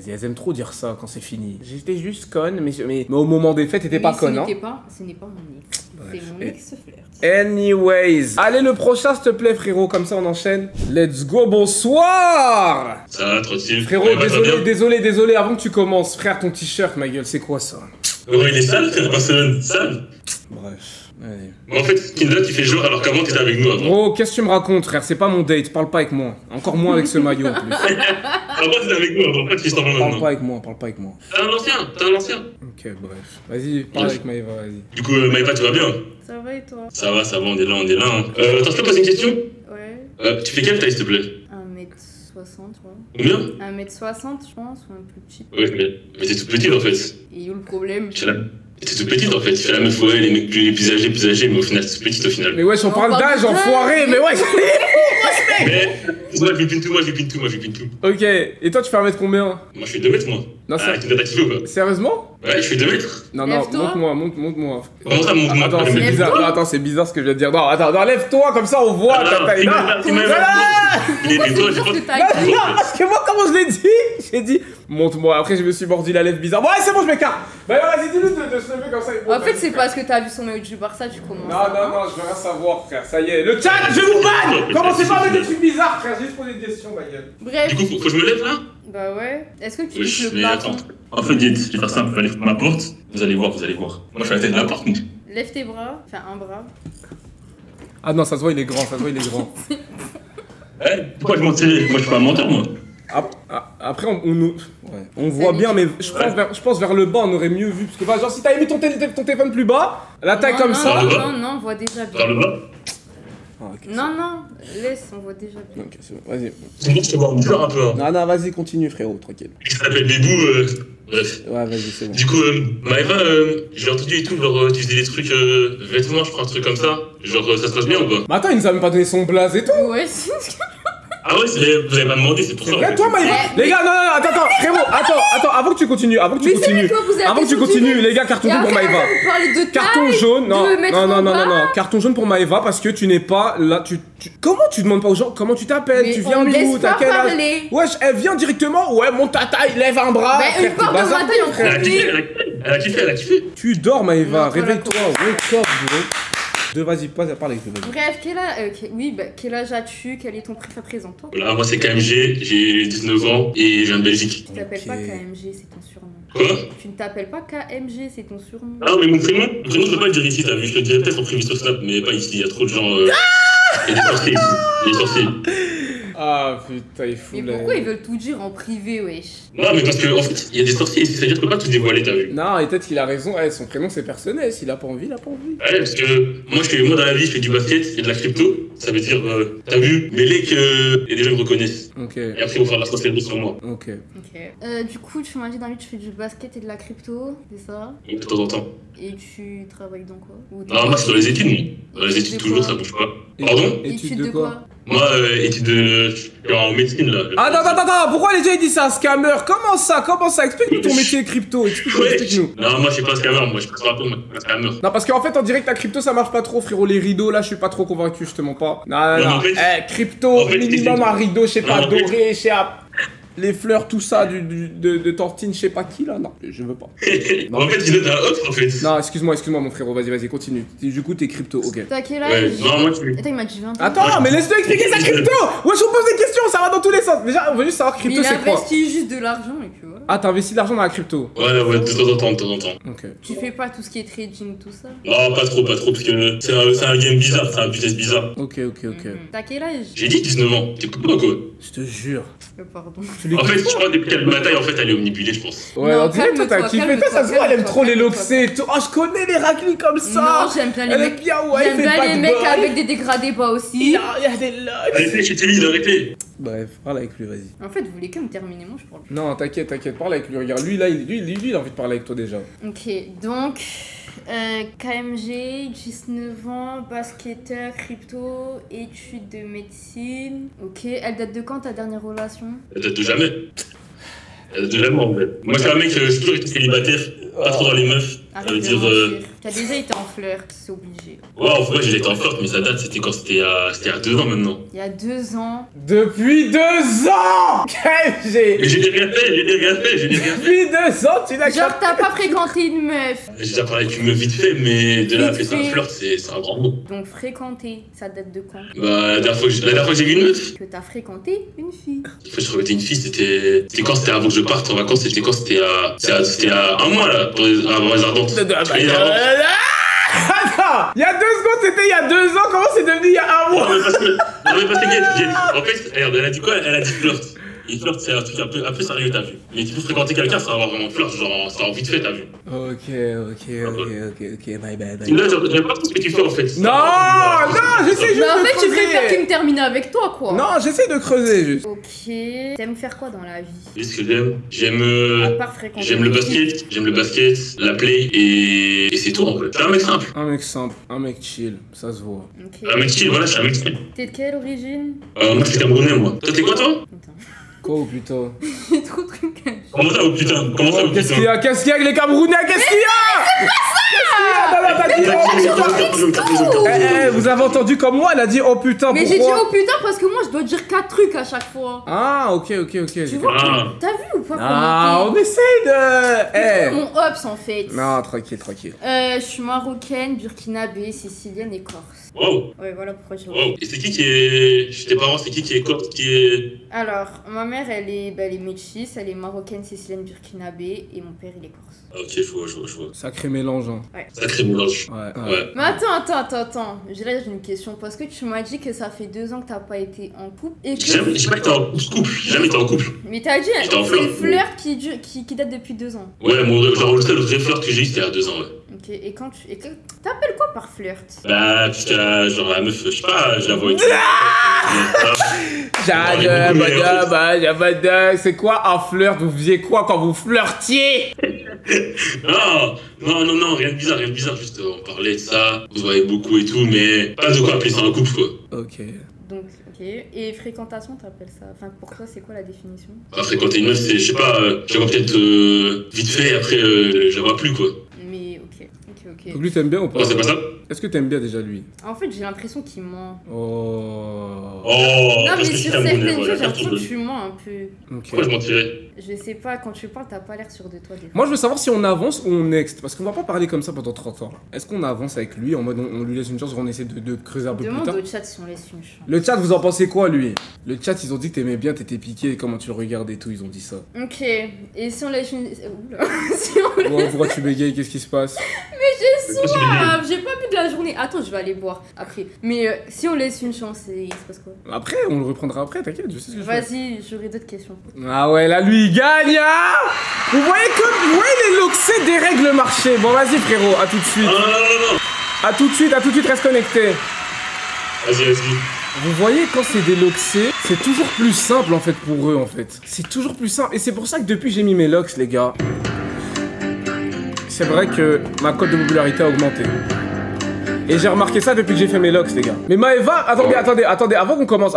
Elles aiment trop dire ça quand c'est fini. J'étais juste conne, mais au moment des faits, t'étais pas conne, hein. Ce n'est pas mon ex. Bref. C'est mon ex-flirt. Anyways. Allez, le prochain, s'il te plaît, frérot. Comme ça, on enchaîne. Let's go, bonsoir. Ça va, tranquille. Frérot, Ouais, bah, ça va bien. désolé, avant que tu commences. Frère, ton t-shirt, ma gueule, c'est quoi ça? Ouais, il est sale, frère Barcelone, sale. Bref, allez. Mais en fait, Kindle, tu fais genre alors qu'avant t'étais avec nous avant. Gros, qu'est-ce que tu me racontes, frère? C'est pas mon date, parle pas avec moi. Encore moins avec ce maillot, en plus. Avant t'étais avec nous avant, pourquoi tu t'en parles Parle pas maintenant? avec moi. T'es un ancien. Ok, bref. Vas-y, parle avec Maëva, vas-y. Du coup, Maïva, tu vas bien? Ça va et toi? Ça va, on est là. Hein. Attends, je peux poser une question? Ouais. Tu fais quelle taille, s'il te plaît? 1m60, ouais. Combien? 1m60, je pense, ou un plus petit. Ouais, mais t'es toute petite en fait. Et où le problème? T'es toute petite en fait. Tu fais la meuf, ouais, les mecs plus âgés, mais au final, t'es toute petite au final. Mais wesh, on parle d'âge, enfoiré, mais wesh. Mais, moi, je vipine tout. Ok, et toi, tu fais 1 mètre combien? Moi, je fais 2 mètres, moi. Non, Ah, tu t'as kiffé ou pas? Sérieusement? Ouais, je fais 2 mètres. Non, Lève-toi. monte-moi. Comment ça, monte-moi? Attends, c'est Lève-toi. bizarre. Non, attends, c'est bizarre ce que je viens de dire. Non, attends, lève-toi, comme ça on voit Ah, ta non, taille. il Non, m'a- il m'a- non, Il est Pourquoi des c'est toi, dur j'ai que pas. t'ailles? non, parce que moi, comment je l'ai dit? J'ai dit, monte-moi. Après, je me suis mordu la lèvre bizarre. Ouais, c'est bon, je m'écarte. Bah, vas-y, dis-lui de se lever comme ça. En fait, c'est parce que t'as vu son maillot du Barça, tu commences. Non, je veux rien savoir, frère. Ça y est. Le chat, je vous banne. Commencez pas avec des trucs bizarres, frère. J'ai juste posé des questions, ma gueule. Bref, Du coup, faut que je me lève là? bah ouais. Est-ce que tu Oui, touches le mais plafond? attends. En fait, dites, je vais faire simple, je vais aller faire ma porte. Vous allez voir. Moi, je suis à la tête de la porte. Lève tes bras, enfin un bras. Ah non, ça se voit, il est grand. Eh, pourquoi je mentirais? Moi, je suis pas un menteur, moi. Après, on voit bien, mais je pense vers le bas, on aurait mieux vu. Parce que, bah, genre, si t'avais mis ton téléphone plus bas, la taille comme ça. Non, on voit déjà Vers le bien. bas? Ah, ok, Non, laisse, on voit déjà bien. Ok, c'est bon, vas-y. C'est bon, je te vois, on me pleure un peu. Hein. Non, vas-y, continue, frérot, tranquille. Il s'appelle Bébou, bref. Ouais, vas-y, c'est bon. Du coup, Maëva, j'ai entendu et tout, genre, tu faisais des trucs vêtements, je crois, un truc comme ça. Genre, ça se passe bien ou pas? Mais attends, il nous a même pas donné son blaze et tout. Ouais, c'est Ah ouais, vous avez pas demandé, c'est pour ça. C'est en vrai, fait. toi, Maïva. Les gars, non, attends, frérot, attends, avant que tu continues, Mais c'est vrai, toi, vous avez Avant que tu fait continues, son les gars, carton Et jaune pour après, Maïva. vous parlez de Carton taille, jaune, non, de mettre en bas. carton jaune pour Maëva parce que tu n'es pas là, comment tu demandes pas aux gens comment tu t'appelles, Mais tu viens on me d'où, laisse t'as pas quel âge? parler. Wesh, elle vient directement, ouais, monte ta taille, lève un bras. Bah, frère, une part t'es de ma bazardé, taille en frère. Elle a kiffé. Tu dors, Maëva, Non, réveille-toi, voilà. wake up, bro. Vas-y, parle avec lui, vas-y. Bref, quel âge as-tu? Quel est ton préféré? Présente-toi. Voilà, moi c'est KMG, j'ai 19 ans et je viens de Belgique. Tu t'appelles Ok. pas KMG, c'est ton surnom. Quoi? Tu ne t'appelles pas KMG, c'est ton surnom. Ah, mais mon prénom, je peux pas le dire ici, t'as vu, je te le dirais peut-être en privé sur Snap, mais pas ici, il y a trop de gens. Il y a des sorciers ici, des sorciers. Ah putain, il fout Mais pourquoi ils veulent tout dire en privé, wesh? Non, mais parce qu'en fait, il y a des sorciers ici, c'est-à-dire que je peux pas tout dévoiler, t'as vu. Non, et peut-être qu'il a raison, ouais, son prénom c'est personnel, s'il a pas envie, il a pas envie. Ouais, parce que moi dans la vie, je fais du basket et de la crypto, ça veut dire, t'as vu, mais les que et des gens me reconnaissent. Ok, Et après, ils vont faire la sorcellerie sur moi, ok. Ok. Du coup, tu m'as dit dans la vie, tu fais du basket et de la crypto, c'est ça? de temps en temps. Et tu travailles dans quoi? Ou Non, moi, c'est dans les études, moi. Dans les études, toujours, ça bouge pas. Pardon? Études de quoi? Moi, études de. Je suis en médecine, là. Attends, pourquoi les gens ils disent ça, scammer? Comment ça? Explique-nous ton métier crypto, explique-nous. Non, moi, je suis pas un scammer, moi, je suis pas un scammer. Non, parce qu'en fait, en direct, la crypto ça marche pas trop, frérot. Les rideaux là, je suis pas trop convaincu, je te mens pas. Non, Non, non, en fait- crypto, en fait, minimum c'est- un rideau, je sais pas, Non, en fait- doré, je sais pas. Les fleurs, tout ça, de Tortine, je sais pas qui là, non, je veux pas. En fait, il est dans l'autre, en fait. Non, excuse-moi, mon frérot, vas-y, continue. Du coup, t'es crypto, ok. T'as quel Ouais, âge? non, moi, tu. Attends, il m'a dit 20 ans. Attends, mais laisse-le expliquer sa crypto! Ouais, je vous pose des questions, ça va dans tous les sens. déjà, on veut juste savoir Mais crypto il c'est quoi. investit juste de l'argent et puis voilà. Ah, t'as investi de l'argent dans la crypto. Ouais, de temps en temps, de temps en temps. Ok. Tu fais pas tout ce qui est trading, tout ça. Non, pas trop, parce que c'est un game bizarre, c'est un business bizarre. Ok. T'as quel âge? J'ai dit 19 ans, t'écoutes pas quoi? Je te jure. Pardon. Tu En fait, l'écoutes je crois que depuis qu'elle bataille, en fait, elle est omnibulée, je pense. Ouais, Non, on dirait que toi t'as calme-toi, kiffé. Toi, ça se voit, elle aime trop les calme-toi. loxés et tout. Oh, je connais les raclis comme ça. Non, j'aime bien les Elle mecs. aime bien, ouais, il J'aime fait bien pas les de mecs boy. avec des dégradés bas aussi. Il y a des logs. Arrêtez, je t'ai dit d'arrêter. Bref, parle avec lui, vas-y. En fait, vous voulez que me terminer, moi je parle. Non, t'inquiète, parle avec lui. Regarde, lui, là, il a envie de parler avec toi déjà. Ok, donc KMG, 19 ans, basketteur, crypto, études de médecine. Ok, elle date de quand ta dernière relation? Elle date de jamais. Elle date de jamais, en fait. Moi, je suis un mec, j'ai toujours été célibataire, pas trop dans les meufs. Ça veut Arrête de dire. mentir. T'as déjà été en flirt, c'est obligé. Ouais, en vrai, j'ai été en flirt, mais ça date, c'était quand c'était il y a 2 ans maintenant. Il y a 2 ans. Depuis 2 ans. KMG. Mais j'ai rien fait. Depuis 2 ans, tu n'as Genre, t'as pas fréquenté une meuf. J'ai déjà parlé avec une meuf vite fait, mais de là à appeler Vite ça un fait. flirt, c'est un grand mot. Donc, fréquenter, ça date de quand? Bah, la dernière fois que j'ai vu une meuf, Que t'as fréquenté une fille. en fait, je fréquentais une fille, c'était quand? C'était avant que je parte en vacances, c'était quand? C'était à 1 mois, là, avant les ardentes. Les ardentes. Attends, il y a 2 secondes, c'était il y a 2 ans. Comment c'est devenu il y a 1 mois? Non, mais parce que, en fait, regarde, elle a dit quoi? Elle a dit flirt. Et flirt, c'est un truc un peu sérieux, t'as vu. Mais tu peux fréquenter quelqu'un sans avoir vraiment flirt, genre, ça va vite fait, t'as vu. Ok, my bad. Là, j'aime pas trop ce que tu fais, en fait. Non, j'essaie juste Mais en de fait, tu creuser. préfères qu'il me termine avec toi, quoi. Non, j'essaie de creuser juste. Ok. T'aimes faire quoi dans la vie? Et ce que j'aime, À part fréquenter. j'aime le des filles. basket, la play, et c'est tout, en fait. Je suis un mec simple. Un mec simple, un mec chill, ça se voit. Ok. Un mec chill, voilà, je suis un mec chill. T'es de quelle origine? Moi, je suis camerounais, moi. Toi, t'es quoi, toi? Putain. Quoi, oh putain? J'ai trop de trucs à dire. Comment ça, oh putain? Comment ça, oh Qu'est-ce qu'il y putain? a? Qu'est-ce qu'il y a avec les Camerounais? Qu'est-ce qu'il y a? Non, t'as dit oh putain. Vous avez entendu comme moi, elle a dit oh putain, Mais j'ai dit pourquoi? oh putain parce que moi je dois dire 4 trucs à chaque fois. Ah, ok. Tu vois? Ah. T'as vu ou pas Ah, comment on essaye de... t'es mon hops en fait. Non, tranquille. Je suis marocaine, burkinabé, sicilienne et corse. Wow, Ouais, voilà pourquoi je. wow. Et c'est qui est. Chez tes parents, c'est qui est corse, qui est. Alors, ma mère elle est métisse, elle est marocaine, sicilienne, burkinabé et mon père il est corse. Ok, je vois. Sacré mélange, hein. Sacré mélange. Ouais. Ouais. Mais attends. J'ai une question parce que tu m'as dit que ça fait 2 ans que t'as pas été en couple et que. J'ai pas été en couple. J'ai jamais été en couple. Mais t'as dit J'étais en c'est flirt. le flirt qui date depuis 2 ans. Ouais, genre le seul vrai flirt que j'ai eu, c'était il y a 2 ans, ouais. Ok, et quand tu. T'appelles quoi par flirt? Bah, puisqu'à genre la meuf, je sais pas, je la vois et tout. C'est quoi un flirt? Vous faisiez quoi quand vous flirtiez? Non, rien de bizarre, juste on parlait de ça, on se voyait beaucoup et tout, mais pas de quoi appeler ça un couple, quoi. Ok. Donc, ok. Et fréquentation, t'appelles ça? Enfin, pour toi, c'est quoi la définition? Pas fréquenter une meuf, c'est, je sais pas, je la vois peut-être vite fait, et après, je la vois plus, quoi. Mais ok. Donc lui t'aimes bien ou pas? Ouais, c'est pas ça? Est-ce que t'aimes bien déjà lui? En fait, j'ai l'impression qu'il ment. Oh. Oh, Non, mais est-ce que je sur suis camerounais, certaines voilà, choses, j'ai carte l'impression que jaune. tu mens un peu. Ok. Pourquoi je mentirais? Je sais pas, quand tu parles, t'as pas l'air sûr de toi des fois. Moi je veux savoir si on avance ou on next, parce qu'on va pas parler comme ça pendant 30 ans. Est-ce qu'on avance avec lui en mode on lui laisse une chance, on essaie de creuser un peu Demande plus tard? au chat si on laisse une chance. Le chat, vous en pensez quoi lui? Le chat, ils ont dit que t'aimais bien, t'étais piqué, comment tu le regardes et tout, ils ont dit ça. Ok. Et si on laisse une. Oula. Si on Ouais, pourquoi tu bégayes? Qu'est-ce qui se passe? J'ai soif, j'ai pas bu de la journée. Attends, je vais aller boire après. Mais si on laisse une chance, il se passe quoi? Après, on le reprendra après, t'inquiète, je sais ce que je fais. Vas-y, j'aurai d'autres questions. Ah ouais, là lui il gagne, hein. Vous voyez les loxés dérèglent le marché. Bon vas-y frérot, à tout de suite. Non. À tout de suite, reste connecté. Vas-y. Vous voyez quand c'est des loxés, c'est toujours plus simple en fait pour eux en fait. C'est toujours plus simple et c'est pour ça que depuis j'ai mis mes locks les gars. C'est vrai que ma cote de popularité a augmenté. Et j'ai remarqué ça depuis que j'ai fait mes locks les gars. Mais Maëva, attendez, avant qu'on commence,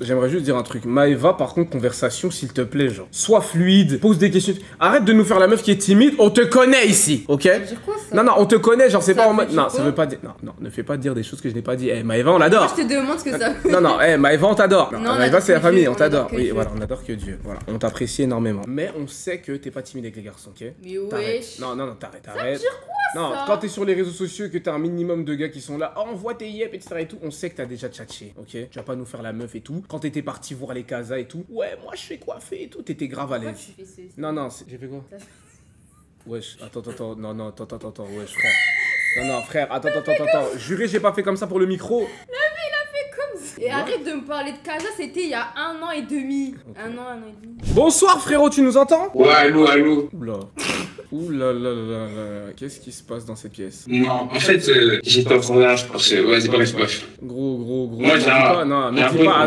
j'aimerais juste dire un truc. Maëva, par contre, conversation s'il te plaît, genre. Sois fluide, pose des questions. Arrête de nous faire la meuf qui est timide, on te connaît ici, ok? Ça veut dire quoi ça? Non, on te connaît, genre c'est Ça pas en veut mode. dire Non, quoi ça veut pas dire. Non, ne fais pas dire des choses que je n'ai pas dit. Eh, Maëva, on l'adore. Moi, je te demande ce que ça veut. Non, Maëva, on t'adore. Non, on Maëva, adore c'est la que famille, Dieu, on on adore t'adore. que Oui, Dieu. voilà, on adore que Dieu. Voilà, on t'apprécie énormément. Mais on sait que t'es pas timide avec les garçons, ok? Mais T'arrêtes. wesh. Non, t'arrêtes. Ça veut dire quoi Non, ça? quand t'es sur les réseaux sociaux et que t'as un minimum de gars qui sont là, oh, on voit tes yep, etc. et tout. On sait que t'as déjà tchatché, ok? Tu vas pas nous faire la meuf et tout. Quand t'étais parti voir les casas et tout, ouais, moi je fais coiffer et tout, t'étais grave à l'aise. Tu fais ceci. Non, j'ai fait quoi? Wesh, attends, non, attends, wesh, frère. Non, frère, attends. Juré, j'ai pas fait comme ça pour le micro. Et arrête de me parler de Casa, c'était il y a 1 an et demi. Okay. 1 an et demi. Bonsoir, frérot, tu nous entends? Ouais, allô. Oula, qu'est-ce qui se passe dans cette pièce? Non, en fait, j'étais en train de... Vas-y, bref. Gros. Moi, j'ai un... Non, me dis pas...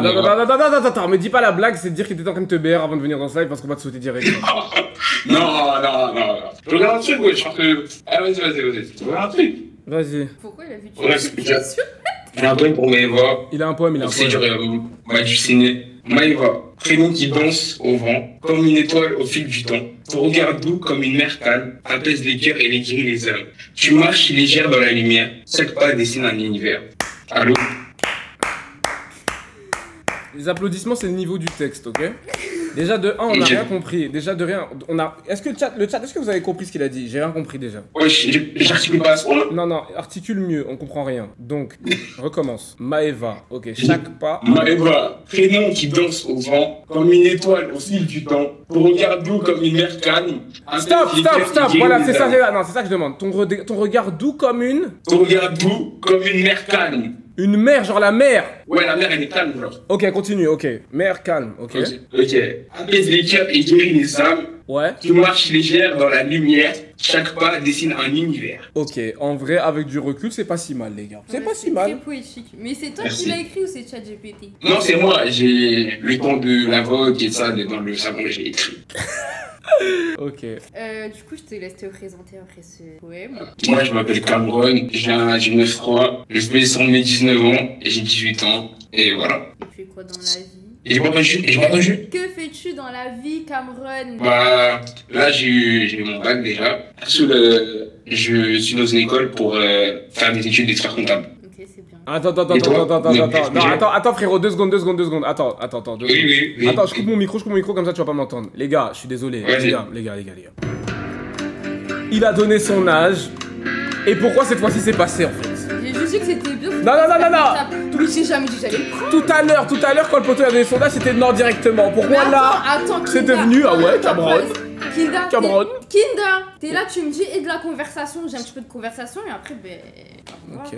Attends, me dis pas la blague, c'est de dire que t'étais en train de te BR avant de venir dans ce live parce qu'on va te sauter direct. Non. Je regarde un truc, ouais, je pense que... Ah, vas-y. Tu regardes un truc? Vas-y. Pourquoi il a vu J'ai un poème pour Maëva. Il a un poème. C'est du ciné. Maëva, prénom qui danse au vent, comme une étoile au fil du temps. Ton regard doux comme une mer calme, apaise les cœurs et les guérit les âmes. Tu marches légère dans la lumière, chaque pas dessine un univers. Allô? Les applaudissements, c'est le niveau du texte, ok? Déjà de 1, on n'a rien compris. Déjà de rien, on a... Est-ce que le chat, est-ce que vous avez compris ce qu'il a dit? J'ai rien compris déjà. Ouais, j'articule pas à ce point. Non, articule mieux, on comprend rien. Donc, recommence. Maëva, ok, chaque pas... Maëva, prénom qui danse au vent, comme une étoile au fil du temps, ton regard doux comme une mer calme. Stop, voilà, c'est ça que je demande. Ton regard doux comme une... Ton regard doux comme une mer calme. Une mer, genre la mer. Ouais, la mer, elle est calme, genre. Ok, continue, ok. Mer calme, ok. Apaise les cœurs et guérit les âmes. Ouais. Tu marches légère dans la lumière. Chaque pas dessine un univers. Ok, en vrai, avec du recul, c'est pas si mal, les gars. C'est pas si mal. C'est poétique. Mais c'est toi qui l'as écrit ou c'est ChatGPT? Non, c'est moi. J'ai le temps de la vogue et ça, dans le salon, j'ai écrit. Ok. Du coup, je te laisse te présenter après ce poème. Moi, je m'appelle Cameron, j'ai 9-3, je fais descendre mes 19 ans et j'ai 18 ans. Et voilà. Et tu fais quoi dans la vie? J'ai pas entendu. Que fais-tu dans la vie, Cameron? Bah, là, j'ai eu mon bac déjà. Je suis dans une école pour faire des études d'expert comptable. Ok, c'est bien. Attends, frérot, 2 secondes. Attends. Oui. Attends, je coupe mon micro comme ça tu vas pas m'entendre. Les gars, je suis désolé. Les gars. Il a donné son âge. Et pourquoi cette fois-ci c'est passé en fait? J'ai juste dit que c'était bien. Non. Tout le j'ai jamais dit j'allais le prendre. Tout à l'heure, quand le poteau a donné son âge, c'était non directement. Pourquoi là? Attends, c'est devenu, ah ouais, Cameron. Kinda, t'es là, tu me dis et de la conversation, j'ai un petit peu de conversation et après, Ok.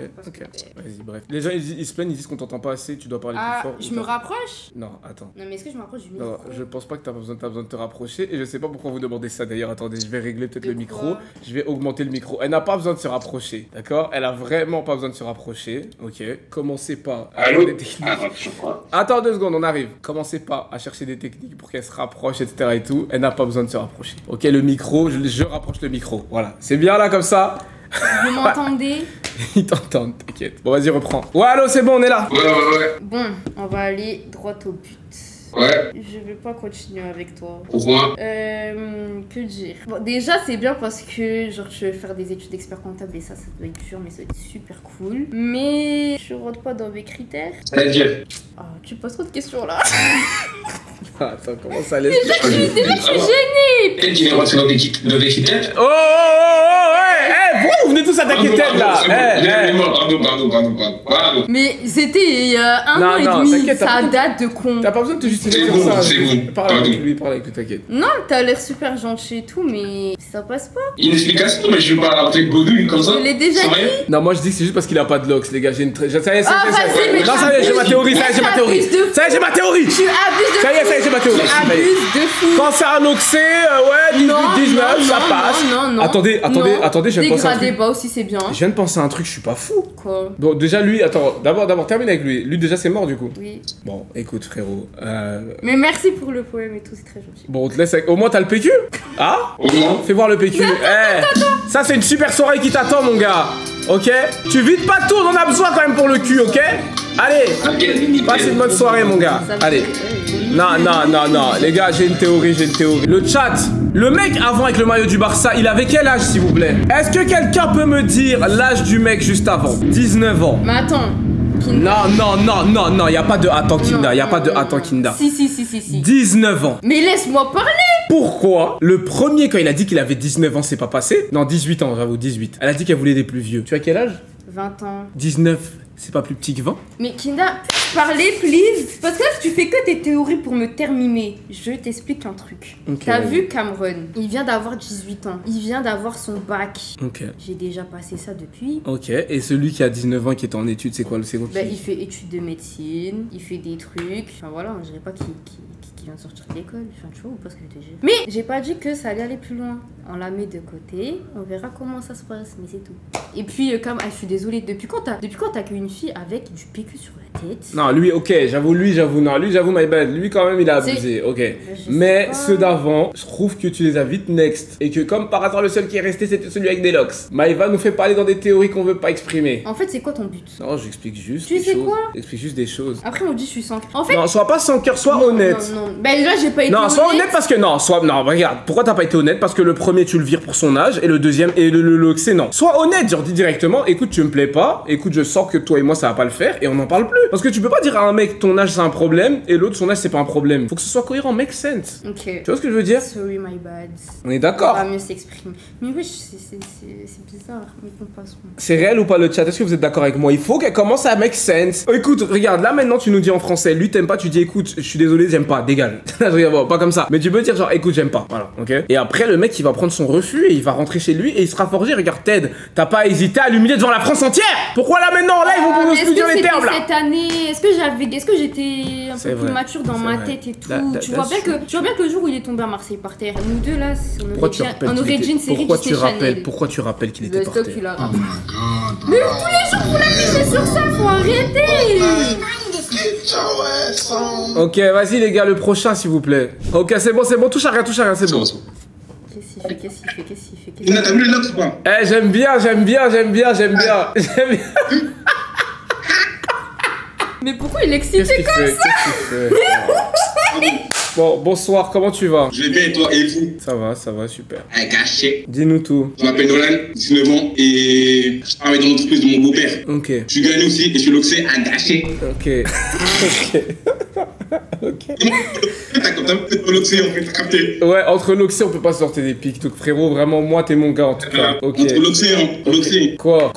Vas-y, bref. Les gens ils se plaignent, ils disent qu'on t'entend pas assez, tu dois parler plus fort. Je me rapproche? Non, attends. Non, mais est-ce que je me rapproche du micro? Non, je pense pas que t'as besoin de te rapprocher et je sais pas pourquoi vous demandez ça d'ailleurs. Attendez, je vais régler peut-être le micro. Je vais augmenter le micro. Elle n'a pas besoin de se rapprocher, d'accord? Elle a vraiment pas besoin de se rapprocher, ok? Commencez pas à faire des techniques. Attends 2 secondes, on arrive. Commencez pas à chercher des techniques pour qu'elle se rapproche, etc. et tout. Elle n'a pas besoin de se rapprocher. Ok, le micro, je rapproche le micro. Voilà, c'est bien là comme ça. Vous m'entendez? Ils t'entendent, t'inquiète. Bon, vas-y, reprends. Ouais, allô, c'est bon, on est là. Ouais. Bon, on va aller droit au but. Ouais. Je vais pas continuer avec toi. Pourquoi? Que dire? Bon, déjà, c'est bien parce que, genre, tu veux faire des études d'expert comptable et ça doit être dur, mais ça doit être super cool. Mais tu rentres pas dans mes critères. C'est-à-dire? Ah, tu poses trop de questions là. Attends, comment ça laisse? Déjà, je suis gênée. Quel qui est rentré dans des critères? Pourquoi vous venez tous attaquer tête là? Pardon. Mais c'était il y a 1 an et demi, ça date de con. T'as pas besoin de te justifier comme ça. C'est bon. Parle avec lui, t'inquiète. Non, t'as l'air super gentil et tout, mais ça passe pas. Une explication, mais je vais pas avec Baudouin comme ça. Je l'ai déjà dit. Non, moi je dis que c'est juste parce qu'il a pas de locks, les gars. J'ai une très. Ça y est, Non, ça y est, j'ai ma théorie. Tu abuses de fou. Quand c'est un oxé, ouais, 18, 19, ça passe. Non. Attendez, je viens de penser à un truc. Dégradez pas aussi, c'est bien. Je viens de penser à un truc, je suis pas fou. Quoi? Bon, déjà lui, attends, d'abord termine avec lui. Lui déjà c'est mort du coup. Oui. Bon, écoute frérot. Mais merci pour le poème et tout, c'est très gentil. Bon, on te laisse avec... Au moins t'as le PQ. Ah? Au moins. Fais voir le PQ. Ça c'est une super soirée qui t'attend mon gars. Ok? Tu vides pas tout, on en a besoin quand même pour le cul, ok? Allez, passe une bonne soirée mon gars. Allez. Non, les gars, j'ai une théorie. Le chat, le mec avant avec le maillot du Barça, il avait quel âge s'il vous plaît? Est-ce que quelqu'un peut me dire l'âge du mec juste avant? 19 ans. Mais attends. Non, y a pas de attends Kinda, y a pas de attends Kinda. Si. 19 ans. Mais laisse-moi parler. Pourquoi le premier quand il a dit qu'il avait 19 ans c'est pas passé? Non, 18 ans, j'avoue, 18. Elle a dit qu'elle voulait des plus vieux. Tu as quel âge? 20 ans. 19, c'est pas plus petit que 20? Mais Kinda, parlez, please. Parce que là, tu fais que tes théories pour me terminer. Je t'explique un truc. Ok, T'as vas-y. vu Cameron? Il vient d'avoir 18 ans. Il vient d'avoir son bac. Ok. J'ai déjà passé ça depuis. Ok, et celui qui a 19 ans qui est en études, c'est quoi le second? Bah, il fait études de médecine, il fait des trucs. Enfin voilà, on dirait pas qu'il vient de sortir de l'école. Enfin, tu vois, ou pas ce que je te dis. Mais j'ai pas dit que ça allait aller plus loin. On la met de côté, on verra comment ça se passe, mais c'est tout. Et puis, comme, je suis désolée, depuis quand t'as qu'une fille avec du PQ sur la tête? Non, lui, ok, j'avoue, non, lui, j'avoue, my bad. Lui, quand même, il a abusé, ok. Je Mais sais pas. ceux d'avant, je trouve que tu les as vite next. Et que, comme par hasard, le seul qui est resté, c'était celui avec des locks. Maïva nous fait parler dans des théories qu'on veut pas exprimer. En fait, c'est quoi ton but? Non, j'explique juste Tu des sais choses. quoi? J'explique juste des choses. Après, on dit je suis sans cœur. En fait, Non, sois pas sans cœur, sois honnête. Non. Ben là, j'ai pas été Non, sois honnête. honnête parce que non, regarde, pourquoi t'as pas été honnête? Parce que le premier tu le vires pour son âge et le deuxième et le c'est non. Sois honnête, genre dis directement, écoute, tu me plais pas, écoute, je sens que toi et moi ça va pas le faire et on n'en parle plus. Parce que tu peux pas dire à un mec ton âge c'est un problème et l'autre son âge c'est pas un problème. Faut que ce soit cohérent, make sense. Ok. Tu vois ce que je veux dire? Sorry, my bad. On est On d'accord. va mieux s'exprimer. Mais oui, c'est bizarre. Mais qu'on passe. C'est réel ou pas le chat? Est-ce que vous êtes d'accord avec moi? Il faut qu'elle commence à make sense. Oh, écoute, regarde, là maintenant tu nous dis en français, lui t'aimes pas, tu dis écoute, je suis désolé, j'aime pas, dégage. Bon, pas comme ça. Mais tu peux dire genre écoute, j'aime pas. Voilà, ok? Et après le mec il va prendre son refus et il va rentrer chez lui et il sera forgé. Regarde Ted, t'as pas hésité à l'humilier devant la France entière. Pourquoi là maintenant? Là ils vont pour nous plus dire les termes là. Cette année, est-ce que j'étais un C'est peu vrai. plus mature dans C'est ma vrai. tête et tout? Tu Là, vois bien que le jour où il est tombé à Marseille par terre, nous deux là, Pourquoi tu rappelles on aurait dit une série Disney Channel. Pourquoi tu rappelles qu'il était Le par stock, terre? tu l'as. Mais tous les jours vous l'affichez sur ça, faut arrêter. Ok, vas-y les gars, le prochain s'il vous plaît. Ok, c'est bon, touche à rien, c'est bon. Qu'est-ce qu'il fait Ina, t'as vu les locks ou pas? Eh, j'aime bien. Mais pourquoi il est excité Qu'est-ce qu'il fait? Bon, bonsoir, comment tu vas? Je vais bien et toi et vous? Ça va, super. Caché. Dis-nous tout. Je m'appelle Nolan, 19 ans et je travaille dans l'entreprise de mon beau-père. Ok, Je suis gagné aussi et je suis loxé à gâcher. ok. T'as peut-être pas loxé en fait, t'as capté. Ouais, entre Loxé, on peut pas sortir des pics. Donc frérot, vraiment, moi, t'es mon gars en tout cas. Ok. Entre loxé, hein, loxé. Quoi?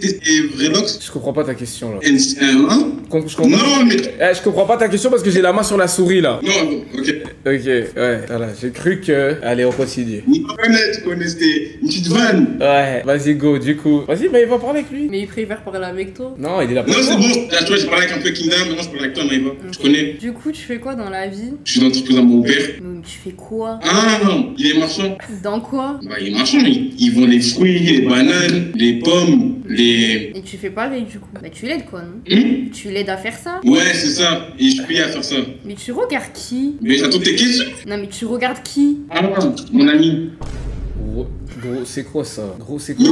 Et vrai lox? Je comprends pas ta question là. Hein? Je comprends. Non, mais. Je comprends pas ta question parce que j'ai la main sur la souris là. Non, ok. Ok, ouais, voilà, j'ai cru que... Allez, on continue. Tu connais, c'était une petite vanne. Ouais, vas-y, go, du coup. Vas-y, mais il va parler avec lui. Mais il préfère parler avec toi. Non, il est là pour Non, c'est toi. bon. Là, tu vois, j'ai parlé avec un peu Kinda, maintenant je parle avec toi, Maïva. Tu connais? Du coup, tu fais quoi dans la vie? Je suis dans l'entreprise de mon beau-père. Mais tu fais quoi? Ah non, il est marchand. Dans quoi? Bah, il est marchand, ils vendent les fruits, les bananes, les pommes, les. Et tu fais pareil du coup. Bah tu l'aides quoi, non? Tu l'aides à faire ça? Ouais, c'est ça. Et je paye à faire ça. Mais tu regardes qui? Mais j'attends tes questions. Non mais tu regardes qui? Ah, mon ami. Gros, c'est quoi ça? Gros, c'est quoi?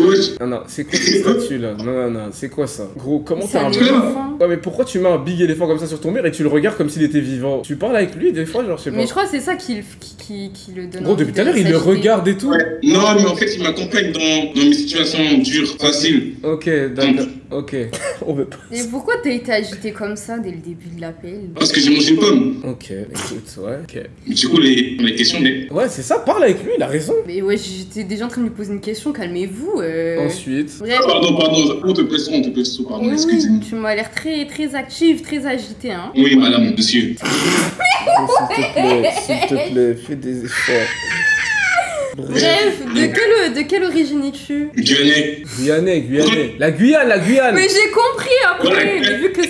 Non, c'est quoi ce statut là? Non, c'est quoi ça? Gros, comment C'est t'as un un... éléphant. Ouais, mais pourquoi tu mets un big éléphant comme ça sur ton mur et tu le regardes comme s'il était vivant? Tu parles avec lui des fois, genre, je sais pas. Mais je crois que c'est ça qui le donne. Gros, envie depuis tout à de l'heure, il le s'agiter. regarde et tout. Ouais. Non, mais en fait, il m'accompagne dans mes situations dures, faciles. Ok, d'accord. Ok. On veut pas. Et pourquoi t'as été agité comme ça dès le début de l'appel? Parce que j'ai mangé une pomme. Ok, écoute, ouais, ok. Du coup, les questions, les. Ouais, c'est ça, parle avec lui, il a raison. Mais ouais, j'étais déjà en train de lui poser une question, calmez-vous. Ensuite. Bref. Pardon, on te presse, pardon, Oui, excusez-moi. tu m'as l'air très active, très agitée, hein. Oui, madame, monsieur. S'il te plaît, fais des efforts. Bref, de quelle origine es-tu? Guyanais. Guyanais. La Guyane. Mais j'ai compris après, Ouais. mais vu que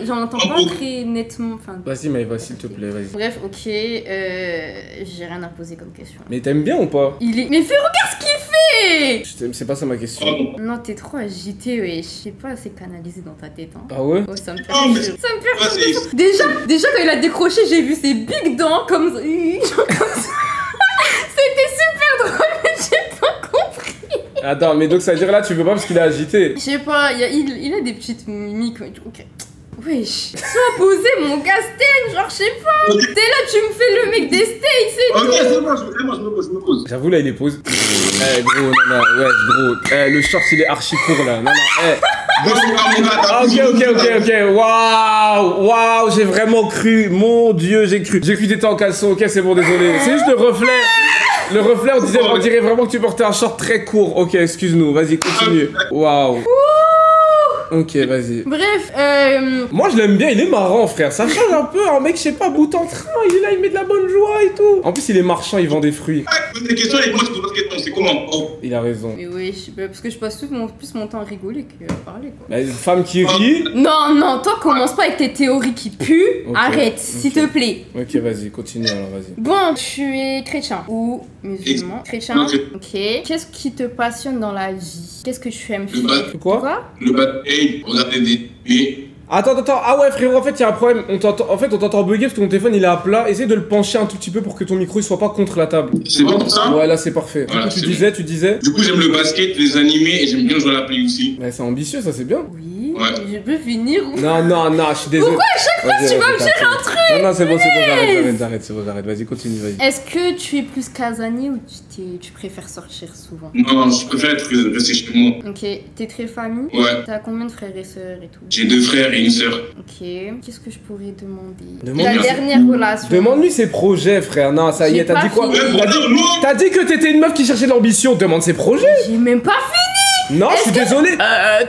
j'en entends pas très nettement. Enfin, Vas-y, Maëva, s'il te plaît, vas-y. bref, ok, j'ai rien à poser comme question. Mais t'aimes bien ou pas? Mais fais, regarde ce qu'il fait! C'est pas ça ma question. Pardon. Non, t'es trop agité, ouais. Je sais pas, c'est canalisé dans ta tête, hein. Ah ouais? Oh, ça me fait Oh, mais- rire. Ça me fait Ah, rire. c'est- Déjà, quand il a décroché, j'ai vu ses big dents comme ça. Genre comme ça. C'était super drôle, mais j'ai pas compris. Attends, mais donc ça veut dire là, tu veux pas parce qu'il est agité? Je sais pas, il a des petites mimiques. Ok. Wesh, sois posé mon Gaston, genre je sais pas. T'es là, tu me fais le mec des steaks, c'est Ok, tout. c'est bon, je me pose. J'avoue, là, il est posé. Gros, non, ouais, gros. Le short, il est archi court là. Non, Ah, Ok. Waouh, j'ai vraiment cru. Mon Dieu, j'ai cru. J'ai cru que t'étais en caleçon. Ok, c'est bon, désolé. C'est juste le reflet. Le reflet, on dirait vraiment que tu portais un short très court. Ok, excuse-nous. Vas-y, continue. Waouh. Ok, vas-y. Bref, Moi je l'aime bien, il est marrant frère, ça change un peu, un mec je sais pas, bout en train, il est là, il met de la bonne joie et tout. En plus il est marchand, il vend des fruits. Ah, pose des questions et moi je te pose des questions, c'est comment? Oh. Il a raison. mais oui, parce que je passe plus mon temps à rigoler qu'à parler quoi. Bah, une femme qui rit. Non, toi commence pas avec tes théories qui puent. Ok, Arrête, s'il te plaît. Ok, vas-y, continue alors, vas-y. Bon, tu es chrétien ou musulman. Chrétien. Ok. Ok. Qu'est-ce qui te passionne dans la vie? Qu'est-ce que tu aimes Le faire? bas, Quoi? le bas, hey, regardez des. Attends, ah ouais frérot, en fait il y a un problème, on t'entend bugger parce que ton téléphone il est à plat, essaye de le pencher un tout petit peu pour que ton micro il soit pas contre la table. C'est bon pour ça? Ouais là c'est parfait. Voilà, Du coup, c'est tu disais Du coup, j'aime le basket, les animés et j'aime bien jouer à la play aussi. Ouais c'est ambitieux ça, c'est bien. Oui. Ouais. Je peux finir ou... Non, je suis désolé. Pourquoi à chaque fois tu vas me dire un truc? Non, c'est bon, j'arrête, c'est bon, j'arrête, vas-y, continue, vas-y. Est-ce que tu es plus casanier ou tu préfères sortir souvent? Non, je préfère rester chez moi. Ok, t'es très famille? Ouais. T'as combien de frères et sœurs et tout? J'ai 2 frères et une sœur. Ok, qu'est-ce que je pourrais demander? Demande-lui. Ta dernière relation. Demande-lui ses projets, frère. Non, ça y J'ai est, t'as pas dit quoi? fini. T'as dit que t'étais une meuf qui cherchait de l'ambition. Demande ses projets. J'ai même pas fini. Non, je suis désolé.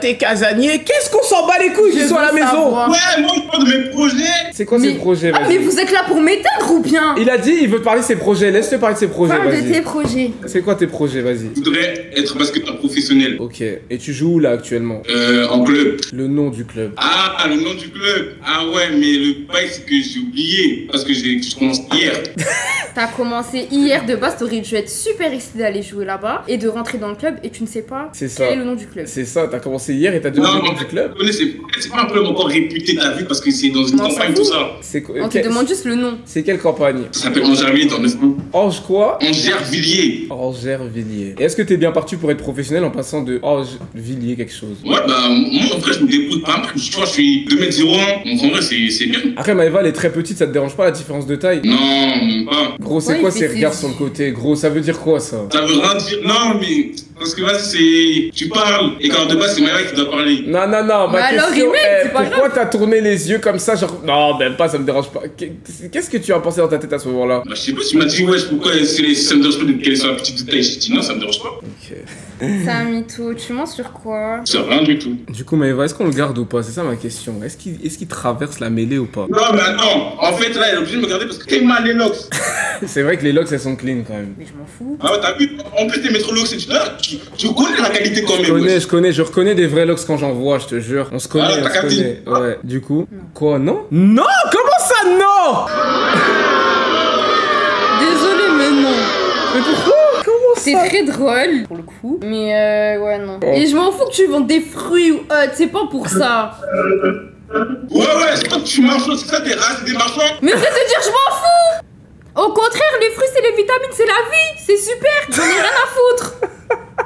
T'es casanier. Qu'est-ce qu'on s'en bat les couilles qu'ils Je sont à la veux maison? savoir. Ouais, moi je parle de mes projets. C'est quoi ses projets? Ah mais Vas-y. vous êtes là pour m'éteindre ou bien? Il a dit, il veut parler de ses projets. Laisse-le parler de ses projets, Parle de tes vas-y. projets. C'est quoi tes projets? Vas-y. Je voudrais être basketteur professionnel. Ok. Et tu joues où là actuellement? En club. Le nom du club. Ah, le nom du club. Ah ouais, mais le bail c'est que j'ai oublié parce que je commence hier. T'as commencé hier de base, t'aurais dû être super excité d'aller jouer là-bas et de rentrer dans le club et tu ne sais pas C'est ça. quel est le nom du club. C'est ça, t'as commencé hier et t'as demandé le nom du club? C'est pas un club encore réputé, t'as vu, parce que c'est dans une Non, campagne, s'en tout fout. ça. C'est quoi? On te demande juste le nom. C'est quelle campagne? Ça s'appelle Angervilliers dans 9 mois. Ange quoi? Angervilliers. Angervilliers. Et est-ce que t'es bien parti pour être professionnel en passant de Angervilliers quelque chose? Ouais, bah, moi, en vrai, je me débrouille pas mal. Tu vois, je suis 2m01, donc en vrai, c'est bien. Après Maëva elle est très petite, ça te dérange pas la différence de taille? Non, même pas. Gros, c'est Ouais, quoi il fait ces regards ses- sur le côté? Gros, ça veut dire quoi ça? Ça veut rien dire. Non, mais. Parce que vas-y, c'est. Tu parles. Et quand de base, c'est Maëva qui doit parler. Non, ma Bah alors, question remake, est, c'est pas pourquoi t'as tourné les yeux comme ça, genre, non, même pas, ça me dérange pas. Qu'est-ce que tu as pensé dans ta tête à ce moment-là? Bah, je sais pas, tu m'as dit, ouais, pourquoi ça me dérange pas qu'elle soit petite de taille. J'ai dit non, ça me dérange pas. Ok. C'est un mytho, tu mens sur quoi? C'est rien du tout. Du coup, Maëva, est-ce qu'on le garde ou pas? C'est ça ma question. Est-ce qu'il traverse la mêlée ou pas? Non, mais attends. En fait, là, elle est obligée de me garder parce que t'es mal les locks. C'est vrai que les locks elles sont clean quand même. Mais je m'en fous. Ah ouais, t'as vu? En plus, t'es métro locks et tu connais la qualité quand même. Je reconnais des vrais locks quand j'en vois, je te jure. On se connaît, Ah, on t'as se capté. connaît. Ouais. Du coup, quoi, non? Non! Comment ça, non? Désolé mais non. Mais pourquoi? Comment C'est ça? très drôle pour le coup. Mais ouais non. Oh. Et je m'en fous que tu vends des fruits ou c'est pas pour ça. Ouais, c'est pas que tu marches, c'est ça, t'es races, des marchands. Mais arrête de dire je m'en fous. Au contraire, les fruits c'est les vitamines, c'est la vie, c'est super, j'en ai rien à foutre.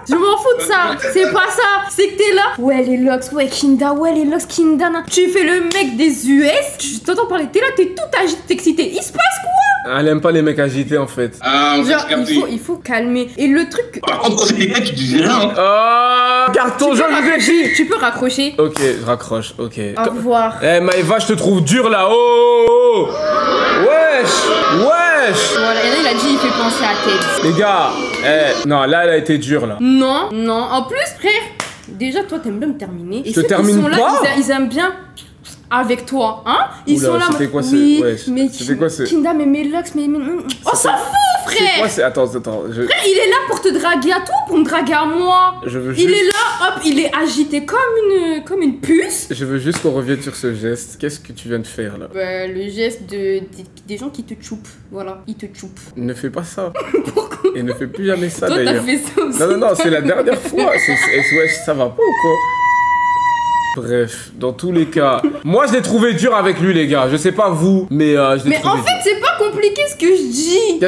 Je m'en fous de ça, c'est pas ça, c'est que t'es là. Ouais les locks, ouais Kinda, ouais les locks Kinda. Tu fais le mec des US, tu t'entends parler, t'es là, t'es tout agité, t'es excité. Il se passe quoi? Elle aime pas les mecs agités en fait. Ah, on Genre s'est capté. il faut calmer. Et le truc, Par contre, quand c'est des mecs, tu dis rien. Hein. Oh, carton jaune, tu peux raccrocher. Ok, je raccroche, ok. Au revoir. Eh Maëva, je te trouve dur là. Oh. Wesh. Voilà, et là il a dit il fait penser à Ted. Les gars, non, là elle a été dure là. Non. En plus, frère, déjà toi t'aimes bien me terminer. Et Je te ceux qui termine sont là, pas. ils aiment bien avec toi, hein. Ils Oula, sont là. c'était quoi ce- oui, ouais, mais c'était quoi ce- Kinda, mais mes locks, mais. On s'en fout, C'est quoi frère. c'est... Attends, Frère, il est là pour te draguer à toi, pour me draguer à moi. je veux Il juste... est là, hop, il est agité comme une puce. Je veux juste qu'on revienne sur ce geste. Qu'est-ce que tu viens de faire là? Bah, le geste des gens qui te choupent. Voilà, ils te choupent. Ne fais pas ça. Et ne fais plus jamais ça Toi, t'as d'ailleurs. fait ça aussi. Non, c'est la dernière fois. Ouais, ça va pas ou quoi? Bref, dans tous les cas, moi je l'ai trouvé dur avec lui les gars. Je sais pas vous, mais je l'ai Mais trouvé en dur. fait, c'est pas compliqué ce que je dis.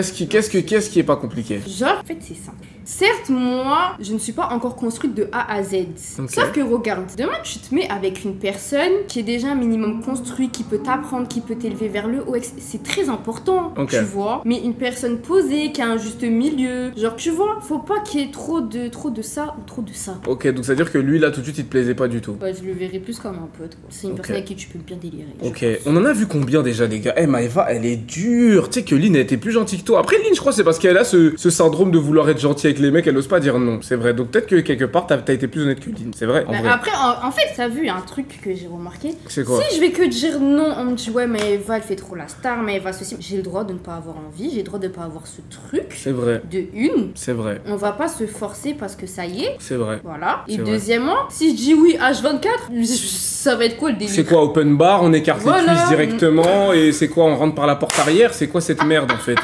Qu'est-ce qui est pas compliqué? Genre, en fait, c'est simple. Certes, moi, je ne suis pas encore construite de A à Z. Ok. Sauf que regarde, demain tu te mets avec une personne qui est déjà un minimum construit, qui peut t'apprendre, qui peut t'élever vers le haut. C'est très important, Ok. tu vois. Mais une personne posée, qui a un juste milieu. Genre, tu vois, faut pas qu'il y ait trop de ça ou trop de ça. Ok, donc ça veut dire que lui là tout de suite il te plaisait pas du tout. Bah, je le verrais plus comme un pote, quoi. C'est une Ok. personne avec qui tu peux bien délirer. je Ok, pense. on en a vu combien déjà les gars? Eh Maëva elle est dure. Tu sais que Lynn elle était plus gentille que toi. Après Lynn je crois c'est parce qu'elle a ce syndrome de vouloir être gentille avec que les mecs, elles osent pas dire non, c'est vrai. Donc peut-être que quelque part, t'as été plus honnête que Lynn, c'est vrai. En vrai. Après, en fait, t'as vu, il y a un truc que j'ai remarqué. C'est quoi? Si je vais que dire non, on me dit ouais, mais Eva, elle fait trop la star, mais Eva, ceci. J'ai le droit de ne pas avoir envie, j'ai le droit de ne pas avoir ce truc. C'est vrai. De une. C'est vrai. On va pas se forcer parce que ça y est. C'est vrai. Voilà. Et C'est vrai. deuxièmement, si je dis oui H24, ça va être quoi le délire? C'est quoi, open bar, on écarte les Voilà. cuisses directement, et c'est quoi, on rentre par la porte arrière? C'est quoi cette merde en fait?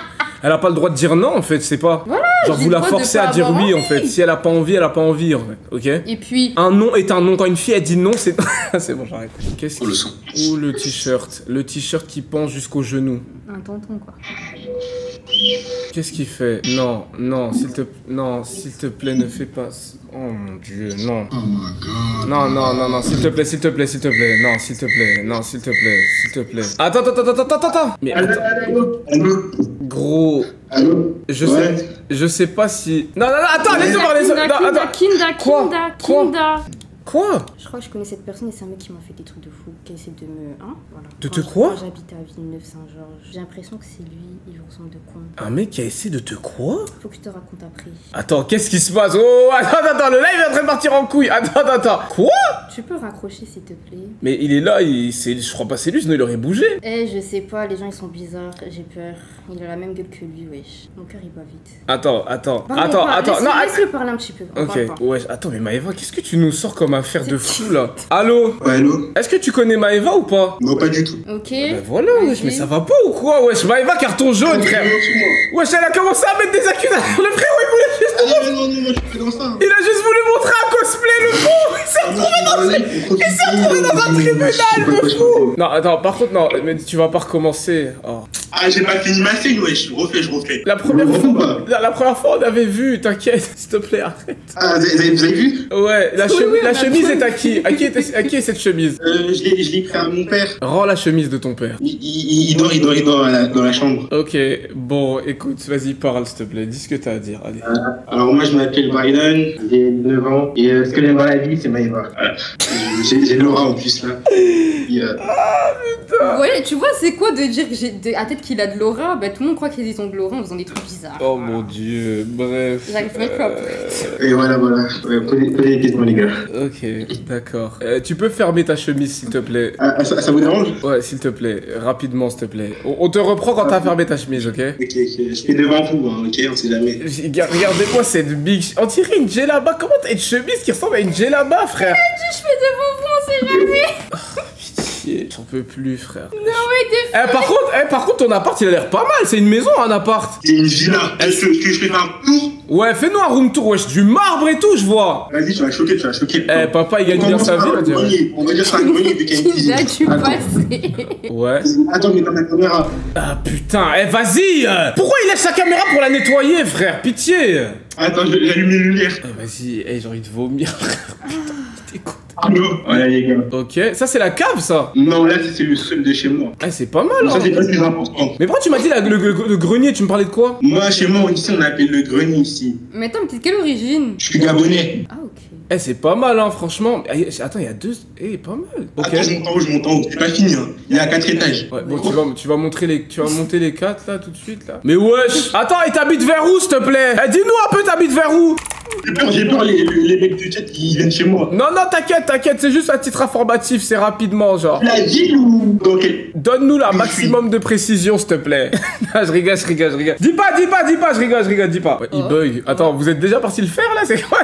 Elle a pas le droit de dire non en fait, c'est pas. Voilà, genre j'ai vous le la droit de forcez pas à dire avoir oui en envie. fait. Si elle a pas envie, elle a pas envie en fait. Ok? Et puis. Un non est un non. Quand une fille elle dit non, c'est. C'est bon, j'arrête. Qu'est-ce Oh, le son. Ouh, le t-shirt. Le t-shirt qui pend jusqu'au genou. Un tonton quoi. Qu'est-ce qu'il fait? Non, non, s'il te plaît, ne fais pas. Oh mon dieu, non. Oh my god. Non, non, non, non, s'il te plaît, s'il te plaît, s'il te plaît. Non, s'il te plaît, non, s'il te plaît, s'il te plaît. Attends, attends, attends, attends, attends. Mais attends. Allô? Gros, Allô? je sais pas si. Non, non, non, attends, laisse-moi parler. Non, attends. Quoi? Quoi? Je crois que je connais cette personne et c'est un mec qui m'a fait des trucs de fou, qui essaie de me. Hein? Voilà. De te Quand quoi? Quand j'habitais à Villeneuve-Saint-Georges, j'ai l'impression que c'est lui, il ressemble de con. Un mec qui a essayé de te quoi? Faut que je te raconte après. Attends, qu'est-ce qui se passe? Oh, attends, attends, le live est en train de partir en couille. Attends, attends, attends. Quoi? Tu peux raccrocher s'il te plaît? Mais il est là, je crois pas c'est lui, sinon il aurait bougé. Eh, je sais pas, les gens ils sont bizarres, j'ai peur. Il a la même gueule que lui, wesh. Mon cœur il bat vite. Attends, attends, Pardon, attends, pas, attends. Non, laisse-le parler un petit peu. on parle pas. ok, ouais, attends, mais Maëva, qu'est-ce que tu nous sors comme affaire de fou là? Allô? Ouais, allô? Est-ce que tu connais Maëva ou pas? Non, pas du tout. Ok. Ben voilà, wesh, Vas-y. mais ça va pas ou quoi? Wesh, Maëva, carton jaune, frère. Wesh, elle a commencé à mettre des accusations. Le frérot, il voulait juste. Ah non, non, moi je suis pas dans ça. Il a juste voulu montrer un cosplay, le fou. Il s'est retrouvé dans un tribunal, le fou. Non, attends, par contre, non, mais tu vas pas recommencer. Oh. Ah, j'ai pas fini ma scène, ouais, je refais. La première Vous fois, pas. la première fois, on avait vu, t'inquiète, s'il te plaît, arrête. Ah, vous avez vu? Ouais, la, Oui, oui, on la a chemise pas est à vu. qui? À qui est cette chemise? Je l'ai pris à mon père. Rends la chemise de ton père. Il dort dans la chambre. Ok, bon, écoute, vas-y, parle, s'il te plaît, dis ce que t'as à dire, allez. Alors moi je m'appelle Bryden, j'ai 9 ans, et ce que j'aime dans la vie c'est Maëva. Voilà. J'ai Laura en plus là. Et, Ouais, tu vois, c'est quoi de dire que j'ai à tête qu'il a de l'aura? Bah, tout le monde croit qu'ils ont de l'aura en faisant des trucs bizarres. Oh mon dieu, bref. J'arrive même pas après. et voilà. Ouais, posez des questions les gars. Ok, d'accord. Tu peux fermer ta chemise, s'il te plaît? Ça vous dérange? Ouais, s'il te plaît, rapidement, s'il te plaît. On te reprend quand t'as fermé ta chemise, ok? Ok, je fais devant vous, hein, ok, on sait jamais. Regardez-moi cette big... On dirait une djellaba. Comment t'as une chemise qui ressemble à une djellaba, frère? Je fais devant vous, on sait jamais. Pitié, j'en peux plus, frère. Non, ouais, Par contre, ton appart, il a l'air pas mal. C'est une maison, un appart. C'est une villa. Est-ce que je fais un tour? Ouais, fais-nous un room tour, wesh. Du marbre et tout, je vois. Vas-y, tu vas choquer. Eh, papa, il gagne bien sa vie, on dirait. On va dire ça un grenier vu qu'il y a une il a cuisine. dû Attends. passer. Ouais. Attends, mais dans ma caméra. Ah, putain. Eh, vas-y. Pourquoi il lève sa caméra pour la nettoyer, frère? Pitié. Attends, j'allume les lumières. Eh, vas-y. Eh, j'ai envie de vomir, frère. Putain, t'écoutes. Allô? Ouais, les gars. Ok, ça, c'est la cave, ça. Non, là, c'est le sol de chez moi. Eh, c'est pas mal, Ça, hein. c'est pas le plus important. Mais pourquoi tu m'as dit le grenier? Tu me parlais de quoi? Moi, chez moi, ici, on appelle le grenier ici. Mais attends, mais t'es de quelle origine? Je suis gabonais. Ah, ok. Eh, c'est pas mal, hein, franchement. Eh, attends, il y a deux... Eh, pas mal. Ok. Attends, je monte en haut. C'est pas fini, hein. Il y a 4 étages. Ouais, bon, tu vas monter les 4, là, tout de suite, là. Mais wesh. Attends, et t'habites vers où, s'il te plaît? Eh, dis-nous un peu, t'habites vers où? J'ai peur, les mecs du chat, ils viennent chez moi. Non, non, t'inquiète, c'est juste à titre informatif, c'est rapidement, genre. La ville ou dans quel... Donne-nous la maximum de précision, s'il te plaît. Non, je rigole. Dis pas, je rigole, dis pas. Ouais, il bug. Attends, vous êtes déjà parti le faire, là? C'est quoi?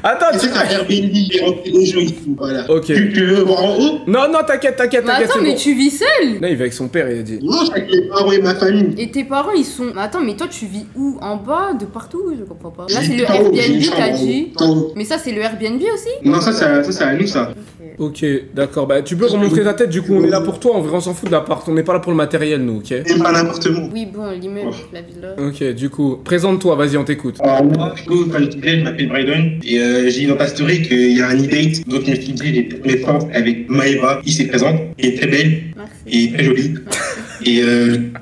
Attends, C'est un Airbnb, il est rempli de gens ici, voilà. Ok. Tu veux voir en haut? Non, t'inquiète, Mais attends, c'est mais bon. tu vis seul? Non, il va avec son père, il a dit. Non, je suis avec les parents et ma famille. Et tes parents, ils sont. Mais attends, mais toi, tu vis où? En bas? De partout? Je comprends pas. Là, J'ai c'est dit le en haut, j'ai Airbnb, une t'as chambre dit? en haut. Mais ça, c'est le Airbnb aussi? Non, ça, c'est à nous, ça. Ok, d'accord, bah tu peux remontrer ta tête, du coup, on est là pour toi, en vrai, on s'en fout de l'appart, on n'est pas là pour le matériel, nous, ok? C'est pas l'appartement. Oui, bon, l'immeuble, la villa. Ok, du coup, présente-toi, vas-y, on t'écoute. Alors, moi, du coup, comme je disais, je m'appelle Bryden. Et j'ai dit dans ta story qu'il y a un e-date. Donc, je me suis dit, j'ai fait connaissance avec Maëva, ici présente. Elle est très belle Merci. et très jolie. Et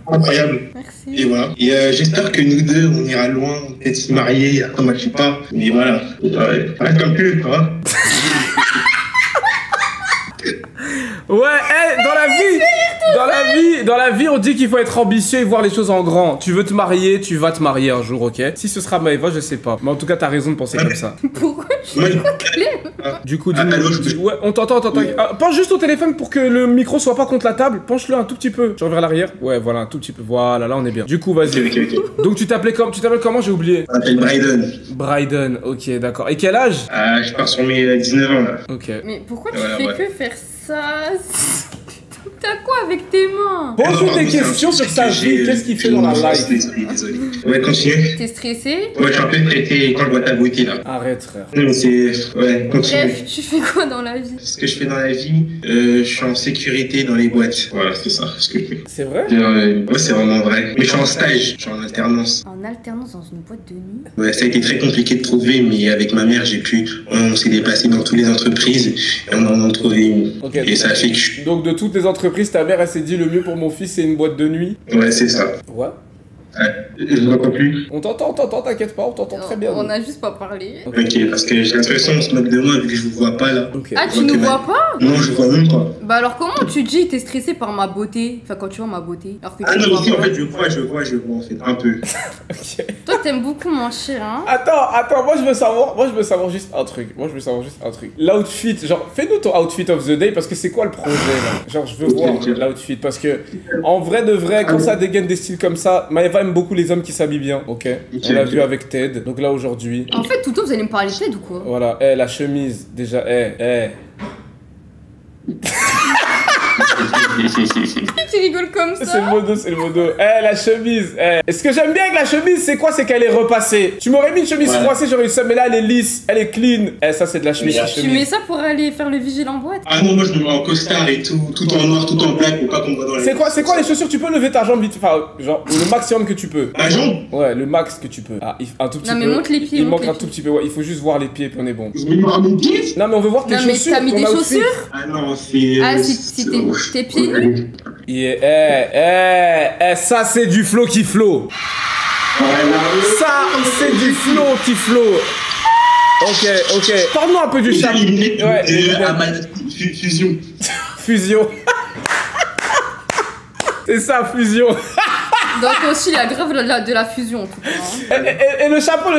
incroyable. Merci. Et voilà. Et j'espère que nous deux, on ira loin, peut-être se marier, après, moi, je sais pas. Mais voilà. Ouais, reste comme tu veux, tu vois. Ouais, dans la vie, dans la vie, on dit qu'il faut être ambitieux et voir les choses en grand. Tu veux te marier, tu vas te marier un jour, ok? Si ce sera Maëva, je sais pas. Mais en tout cas, t'as raison de penser comme ça. Pourquoi tu Ouais. fais quoi, Clem? Du coup, allô, ouais, on t'entend. Penche juste au téléphone pour que le micro soit pas contre la table. Penche-le un tout petit peu. Genre vers l'arrière. Ouais, voilà, un tout petit peu. Voilà, là, on est bien. Du coup, vas-y. Ok. Donc, tu t'appelles comment? J'ai oublié. On m'appelle Bryden. Bryden, ok, d'accord. Et quel âge? Je pars sur mes 19 ans là. Ok. Mais pourquoi tu Voilà, fais ouais. que faire ça? T'as quoi avec tes mains? Pose-lui des questions sur sa vie. Qu'est-ce qu'il fait dans la life? Désolé. Ouais, continue. T'es stressé? Ouais, je suis un peu prêté quand je vois ta beauté là. Arrête, frère. Non, mais c'est. Ouais, continue. Bref, tu fais quoi dans la vie? Ce que je fais dans la vie, je suis en sécurité dans les boîtes. Voilà, c'est ça ce que je fais. C'est vrai? Ouais, c'est vraiment vrai. Mais je suis en stage, je suis en alternance. En alternance dans une boîte de nuit? Ouais, ça a été très compliqué de trouver, mais avec ma mère, on s'est déplacé dans toutes les entreprises et on en a trouvé une. Ok. Et ça a fait que je... Donc, de toutes les entreprises, ta mère, elle s'est dit le mieux pour mon fils, c'est une boîte de nuit. Ouais, c'est ça. Ouais. Ouais. Je ne vois plus. On t'entend, t'inquiète pas, on t'entend très bien. On a juste pas parlé. Ok. Ok, parce que j'ai l'impression qu'on se moque de moi vu que je vous vois pas là. Ok. Ah, tu Ok, nous bah. vois pas? Non, je vous vois même pas. Bah alors comment tu dis t'es stressé par ma beauté? Enfin quand tu vois ma beauté. Alors que Ah tu non, me vois aussi en pas. fait, je vois en fait, un peu. Ok. Toi t'aimes beaucoup mentir hein? Attends, moi je veux savoir juste un truc. L'outfit, genre, fais-nous ton outfit of the day parce que c'est quoi le projet là? Genre, je veux voir l'outfit parce que, en vrai de vrai, quand ça dégaine des styles comme ça, Maëva aime beaucoup les hommes qui s'habillent bien, ok? On l'a vu avec Ted, donc là aujourd'hui. En fait tout vous allez me parler de Ted ou quoi? Voilà, la chemise, déjà, Tu rigoles comme C'est ça? le modo. La chemise, Et ce que j'aime bien avec la chemise, c'est quoi? C'est qu'elle est repassée. Tu m'aurais mis une chemise froissée, j'aurais eu ça, mais là, elle est lisse, elle est clean. Ça, c'est de la chemise. Tu mets ça pour aller faire le vigile en boîte? Ah non, moi je me mets en costard et tout en noir, tout en black pour pas qu'on me voit dans la. C'est quoi les chaussures? Tu peux lever ta jambe vite, enfin, genre, le maximum que tu peux. Ma jambe? Ouais, le max que tu peux. Ah, un tout petit peu. Non mais monte les pieds. Il monte manque les un tout pieds. petit peu, ouais, il faut juste voir les pieds puis on est bon. Je me mets à mes pieds? Non mais on veut voir tes Non mais chaussures. t'as mis ton des outfit. chaussures? Ah non, c'est. Ah si tes pieds nus? Ça c'est du flow qui flow. Ça c'est du flow qui flow. Ok. Parle-nous un peu du chat. Fusion. Fusion. C'est ça, fusion. Donc aussi la grève de la fusion en tout cas. Hein. Et le chapeau,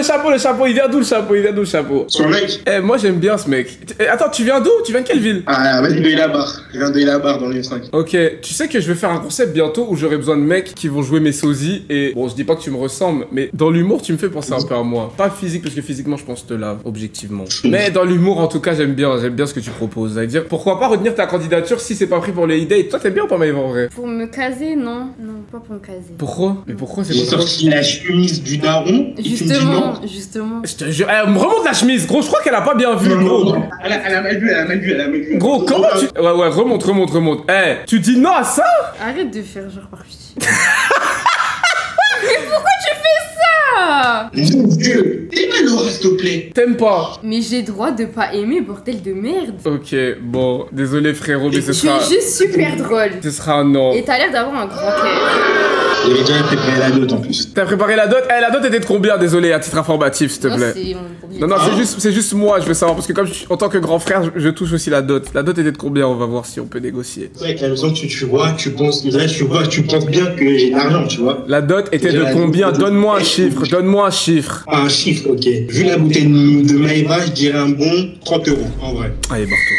il vient d'où le chapeau? Son mec? Moi j'aime bien ce mec. Attends, tu viens d'où? Tu viens de quelle ville? Ah, vas-y, de la barre. Je viens de la barre dans le 5. Ok, tu sais que je vais faire un concept bientôt où j'aurai besoin de mecs qui vont jouer mes sosies et bon, je dis pas que tu me ressembles, mais dans l'humour, tu me fais penser un peu à moi. Pas physique parce que physiquement, je pense que je te lave, objectivement. Mais dans l'humour, en tout cas, j'aime bien ce que tu proposes. C'est-à-dire, pourquoi pas retenir ta candidature si c'est pas pris pour les idées? Toi, t'aimes bien ou pas Maëva en vrai? Pour me caser non, pas pour me caser. Pourquoi? Mais pourquoi c'est J'ai pas ça? sorti la chemise du daron. et tu me dis non. Justement. Je te jure, me remonte la chemise, gros, je crois qu'elle a pas bien vu, gros. Elle a mal vu. Gros, comment tu... Ouais, remonte. Tu dis non à ça? Arrête de faire genre par pitié. Mais pourquoi tu fais ça? Mon Dieu! T'es mal, Laura, s'il te plaît. T'aimes pas? Mais j'ai droit de pas aimer, bordel de merde. Ok, bon, désolé frérot, mais Tu es juste super drôle. ce sera un non. Et t'as l'air d'avoir un grand cœur. J'avais déjà préparé la note en plus. T'as préparé la dot? La dot était de combien? Désolé, à titre informatif, s'il te Non, plaît. c'est Non, c'est juste moi, je veux savoir, parce que comme en tant que grand frère, je touche aussi la dot. La dot était de combien? On va voir si on peut négocier. C'est vrai qu'à la maison, tu vois, tu penses bien que j'ai de l'argent, tu vois. La dot était de combien? Donne-moi un chiffre. Ah, un chiffre, ok. Vu la bouteille de Maëva, je dirais un bon 30 € en vrai. Allez, barre-toi.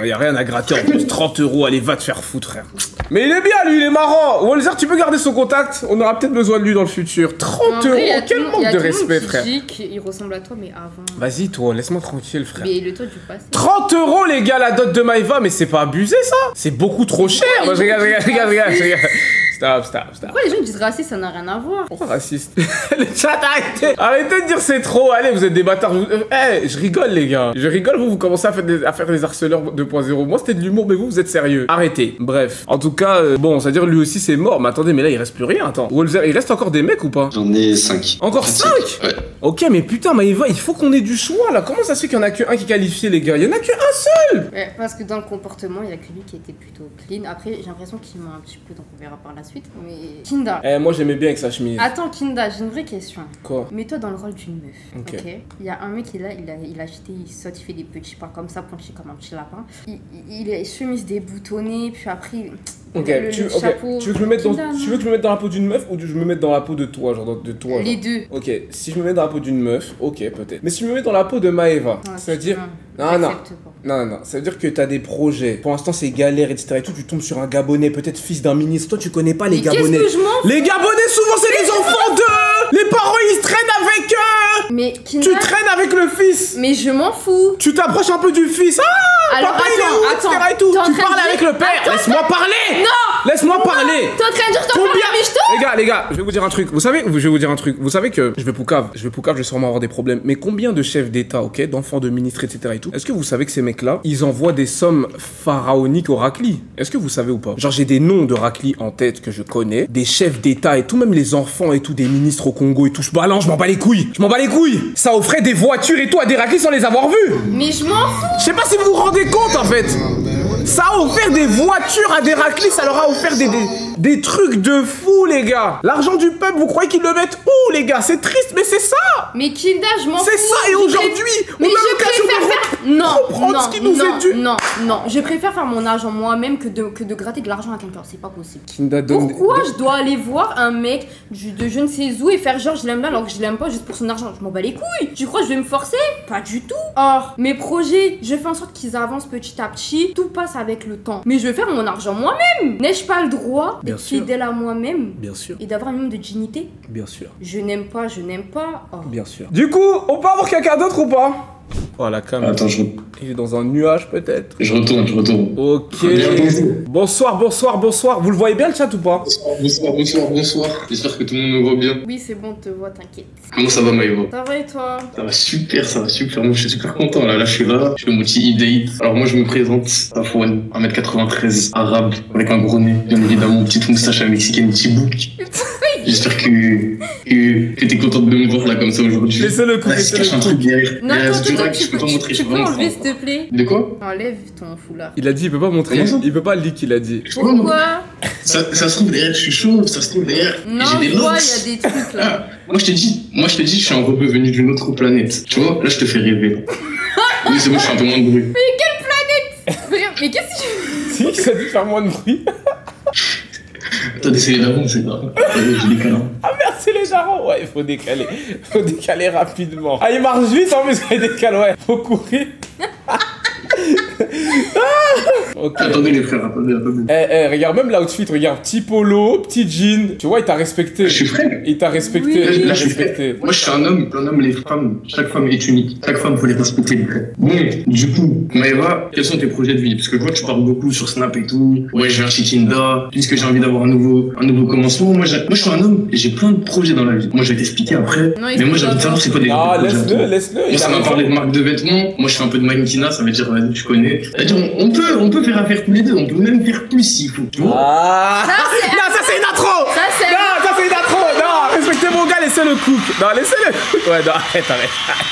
Y'a rien à gratter en plus. 30 €, allez, va te faire foutre, frère. Mais il est bien, lui, il est marrant. Walzer, tu peux garder son contact? On aura peut-être besoin de lui dans le futur. 30 €, quel manque de respect, frère. Il ressemble à toi, mais avant. Vas-y, toi, laisse-moi tranquille, frère. Mais le toi du passé. 30 €, les gars, la dot de Maëva, mais c'est pas abusé, ça? C'est beaucoup trop cher. Moi, je regarde. Stop. Pourquoi les gens disent raciste, ça n'a rien à voir? Pourquoi raciste? Le chat, arrêtez de dire c'est trop. Allez, vous êtes des bâtards. Je rigole, les gars. Je rigole, vous commencez à faire des harceleurs 2.0. Moi, c'était de l'humour, mais vous êtes sérieux. Arrêtez. Bref. En tout cas, bon, c'est-à-dire lui aussi, c'est mort. Mais attendez, mais là, il reste plus rien. Attends. Walzer, il reste encore des mecs ou pas? J'en ai 5. Encore 5? Ouais. Ok, mais putain, Maëva, il faut qu'on ait du choix, là. Comment ça se fait qu'il y en a que un qui est qualifié, les gars? Il y en a que un seul. Ouais, parce que dans le comportement, il y a que lui qui était plutôt clean. Après, j'ai l'impression qu'il ment un petit peu, donc on verra par la suite. Mais Kinda. Moi, j'aimais bien avec sa chemise. Attends, Kinda, j'ai une vraie question. Quoi? Mets-toi dans le rôle d'une meuf. Ok. Il y a un mec, il a acheté, il saute, il fait des petits pas comme ça, penché comme un petit lapin. Il a chemise déboutonnée, puis après, Ok, Le tu chapeau veux que je me mette dans, Kindam. tu veux que je me mette dans la peau d'une meuf ou que je me mette dans la peau de toi, genre de toi. Les genre. deux. Ok, si je me mets dans la peau d'une meuf, ok peut-être. Mais si je me mets dans la peau de Maëva, Non, ça veut dire, non, j'accepte pas. non, ça veut dire que t'as des projets. Pour l'instant c'est galère etc et tout. Tu tombes sur un Gabonais, peut-être fils d'un ministre. Toi tu connais pas les Mais qu'est-ce Gabonais. que je m'en fous? Les Gabonais souvent c'est les enfants de. Les parents ils se traînent avec eux. Mais Tu Kindam, traînes avec le fils. mais je m'en fous. Tu t'approches un peu du fils. Ah, Alors papa il est où, etc. et tout. t'es en Tu train de parles dire- avec le père. Attends, Laisse-moi parler. Non. Laisse-moi parler. T'es en train de dire que t'en Combien parles à Michto? Les gars, je vais vous dire un truc. Je vais vous dire un truc. Vous savez que je vais poucave, je vais sûrement avoir des problèmes. Mais combien de chefs d'État, ok, d'enfants de ministres, etc. et tout, est-ce que vous savez que ces mecs-là, ils envoient des sommes pharaoniques au racli? Est-ce que vous savez ou pas? Genre, j'ai des noms de racli en tête que je connais, des chefs d'État et tout, même les enfants et tout, des ministres au Congo et tout. Je m'en bats les couilles. Je m'en bats les couilles. Ça offrait des voitures et tout à des raclis sans les avoir vus. Mais je m'en fous. Je sais pas si vous vous rendez compte en fait. Ça a offert des voitures à des raclis, ça leur a offert des trucs de fou les gars. L'argent du peuple, vous croyez qu'ils le mettent où les gars? C'est triste mais c'est ça. Mais Kinda, je m'en fous. C'est ça et Je aujourd'hui, Mais on a je l'occasion préfère de faire... Non, reprendre non, ce qui nous non, est dû. non, je préfère faire mon argent moi-même que de gratter de l'argent à quelqu'un, c'est pas possible. Kinda donne- Pourquoi je dois aller voir un mec de je ne sais où et faire genre je l'aime bien alors que je l'aime pas juste pour son argent? Je m'en bats les couilles. Tu crois que je vais me forcer? Pas du tout. Or, mes projets, je fais en sorte qu'ils avancent petit à petit, tout passe avec le temps. Mais je vais faire mon argent moi-même. N'ai-je pas le droit Bien d'être sûr. fidèle à moi-même Bien sûr, et d'avoir un minimum de dignité? bien sûr, Je n'aime pas, je n'aime pas. Oh. bien sûr. Du coup, on peut avoir quelqu'un d'autre ou pas? Oh la cam, Attends, il est dans un nuage peut-être. je retourne. Ok. Bien, bonjour. Bonsoir. Vous le voyez bien le chat ou pas? Bonsoir. J'espère que tout le monde me voit bien. Oui, c'est bon, te vois, t'inquiète. Comment ça va, Maëva? Ça va et toi? Ça va super. Moi, je suis super content, là. Je suis là. Je fais mon petit e-date. Alors, moi, je me présente. Safouane, 1m93, arabe, avec un gros nez, bien évidemment, petite moustache à mexicaine, petit bouc. J'espère que t'es contente de me voir, là, comme ça, aujourd'hui. Laissez-le coup, Là, il se cache un truc derrière. Non, derrière ce attends, durac, je peux pas montrer, je tu peux peux pas enlever montrer. s'il te plaît? De quoi? Enlève ton foulard. Il a dit il peut pas montrer, Comment ça il peut pas le dire qu'il a dit. Je peux pas montrer. Pourquoi? Ça se trouve derrière, je suis chaud, ça se trouve derrière. Non, j'ai des je vois, locks. il y a des trucs là. Ah, moi je te dis, je suis un rebeu venu d'une autre planète. Tu vois, là je te fais rêver. Oui, c'est bon, je fais un peu moins de bruit. Mais qu'est-ce que tu... Si, ça dit faire moins de bruit. T'as essayé d'avancer, là. J'ai des câlins. Ah merci les darons. Ouais, il faut décaler. Faut décaler rapidement. Ah, il marche vite en plus quand il décale, ouais. Faut courir. Ok. Attendez les frères, attendez. Regarde, même l'outfit, regarde. Petit polo, petit jean. Tu vois, il t'a respecté. Je suis frère. Il t'a respecté. Oui. Il t'a Là, je suis frère. respecté. Moi, je suis un homme, les femmes, chaque femme est unique. Chaque femme, faut les respecter, les frères. Bon, du coup, Maëva, quels sont tes projets de vie? Parce que je vois que tu parles beaucoup sur Snap et tout. Ouais, je viens chez Kinda, puisque j'ai envie d'avoir un nouveau commencement. Moi, je suis un homme et j'ai plein de projets dans la vie. Moi, je vais t'expliquer après. Non, Mais moi, j'ai envie de savoir c'est quoi des Ah, projets à toi. laisse-le. Moi, il ça a m'a raison. parlé de marque de vêtements. Moi, je fais un peu de mannequinat, ça veut dire, vas-y, tu connais. C'est-à-dire, on peut faire affaire tous les deux. On peut même faire plus s'il faut. Tu vois? Ah. Non, ça c'est une intro. Ça, c'est... Non, ça c'est une intro. Non, respectez mon gars, laissez-le cook. Non, laissez-le. Ouais, non, arrête.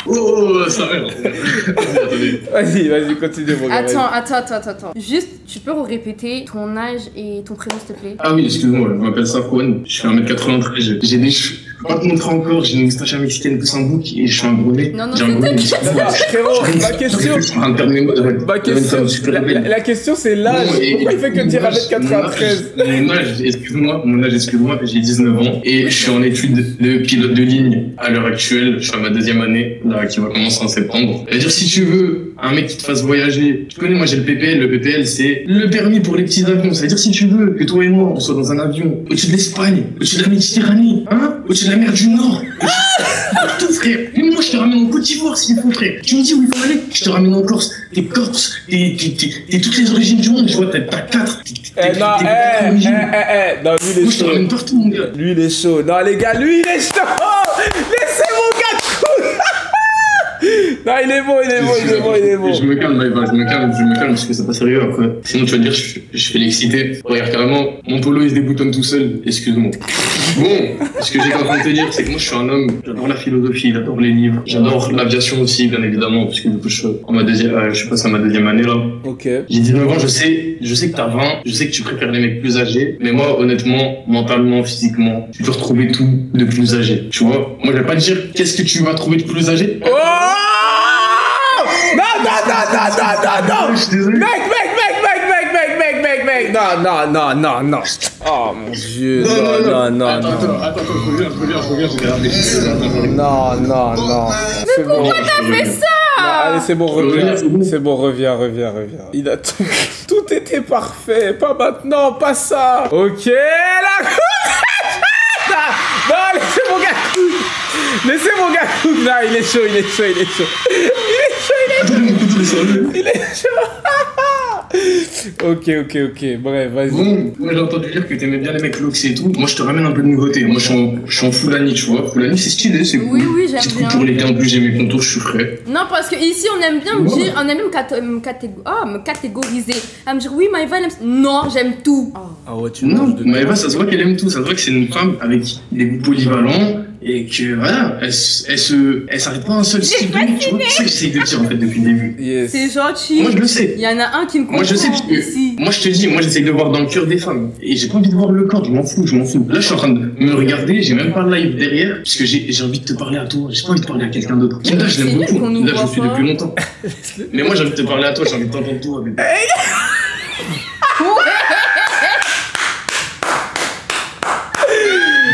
Oh, ça va. Vas-y, continue mon gars. Attends. Juste, tu peux répéter ton âge et ton prénom, s'il te plaît? Ah oui, excuse-moi, je m'appelle Safouane. Je fais 1m93. J'ai des cheveux. Je vais pas te montrer encore. J'ai une moustache à mexicaine plus un bouc et je suis un gros nez. Non, J'ai un gros nez. Frérot, ma question. La question c'est l'âge. Pourquoi il fait que dire 1m93? Mon âge, excuse-moi, j'ai 19 ans et je suis en études de pilote de ligne à l'heure actuelle. Je suis à ma 2e année, là, qui va commencer en septembre. C'est-à-dire, si tu veux un mec qui te fasse voyager, tu connais, moi j'ai le PPL. Le PPL, c'est le permis pour les petits avions. C'est-à-dire, si tu veux que toi et moi, on soit dans un avion au-dessus de l'Espagne, au-dessus de la Méditerranée, au-dessus de la mer du Nord, tout, frère. Et moi, je te ramène en Côte d'Ivoire s'il faut, frère. Tu me dis où il faut aller, je te ramène en Corse. T'es Corse, t'es toutes les origines du monde, je vois, t'as 4. Non, lui il Moi, est je te chaud. ramène partout, mon gars. Lui il est chaud. Non, les gars, lui il est chaud. Laissez mon gars cool. Non, il est bon. Je me calme, Maëva, je me calme parce que c'est pas sérieux après. Sinon, tu vas dire, je fais l'exciter. Regarde, carrément, mon polo il se déboutonne tout seul. Excuse-moi. Bon, ce que j'étais en train de te dire, c'est que moi je suis un homme, j'adore la philosophie, j'adore les livres, j'adore l'aviation aussi, bien évidemment, parce que du coup, je passe à ma 2e année là. Ok. J'ai 19 ans, je sais que t'as 20, je sais que tu préfères les mecs plus âgés, mais moi, honnêtement, mentalement, physiquement, tu peux retrouver tout de plus âgé, tu vois. Moi, je vais pas te dire qu'est-ce que tu vas trouver de plus âgé. Oh non. Je suis désolé. Mec. non. Oh mon dieu, non. Attends, je reviens. Non. C'est bon. Pourquoi t'as fait ça? Non, allez, c'est bon, reviens. Il a tout était parfait. Pas maintenant, pas ça. Ok, la non, laissez mon gars cook. Non, il est chaud. Il est chaud. Ok. Bref, vas-y. Bon, moi j'ai entendu dire que t'aimais bien les mecs lox et tout. Moi je te ramène un peu de nouveauté. Moi je suis en Fulani, tu vois. Fulani c'est stylé, c'est cool. Oui, j'aime C'est cool bien. pour l'été en plus, j'ai mes contours, je suis frais. Non, parce que ici on aime bien me dire, on aime bien me catégoriser. À me dire, oui, Maëva, elle aime. Non, j'aime tout. Oh. Ah ouais, tu Non, manges de Maëva, ça se voit qu'elle aime tout. Ça se voit que c'est une femme avec des goûts polyvalents et que voilà, elle s'arrête pas à un seul style de vie, tu vois. C'est ça que j'essaye de dire en fait depuis le début. Yes. C'est gentil. Moi je le sais. Il y en a un qui me comprend. Moi je sais parce que ici. moi je te dis, moi j'essaye de voir dans le cœur des femmes et j'ai pas envie de voir le corps, je m'en fous. Là je suis en train de me regarder, j'ai même pas le live derrière parce que j'ai envie de te parler à toi, j'ai pas envie de parler à quelqu'un d'autre. Là je l'aime beaucoup, qu'on nous là je voit le suis pas. depuis longtemps. Mais moi j'ai envie de te parler à toi, j'ai envie de t'entendre toi.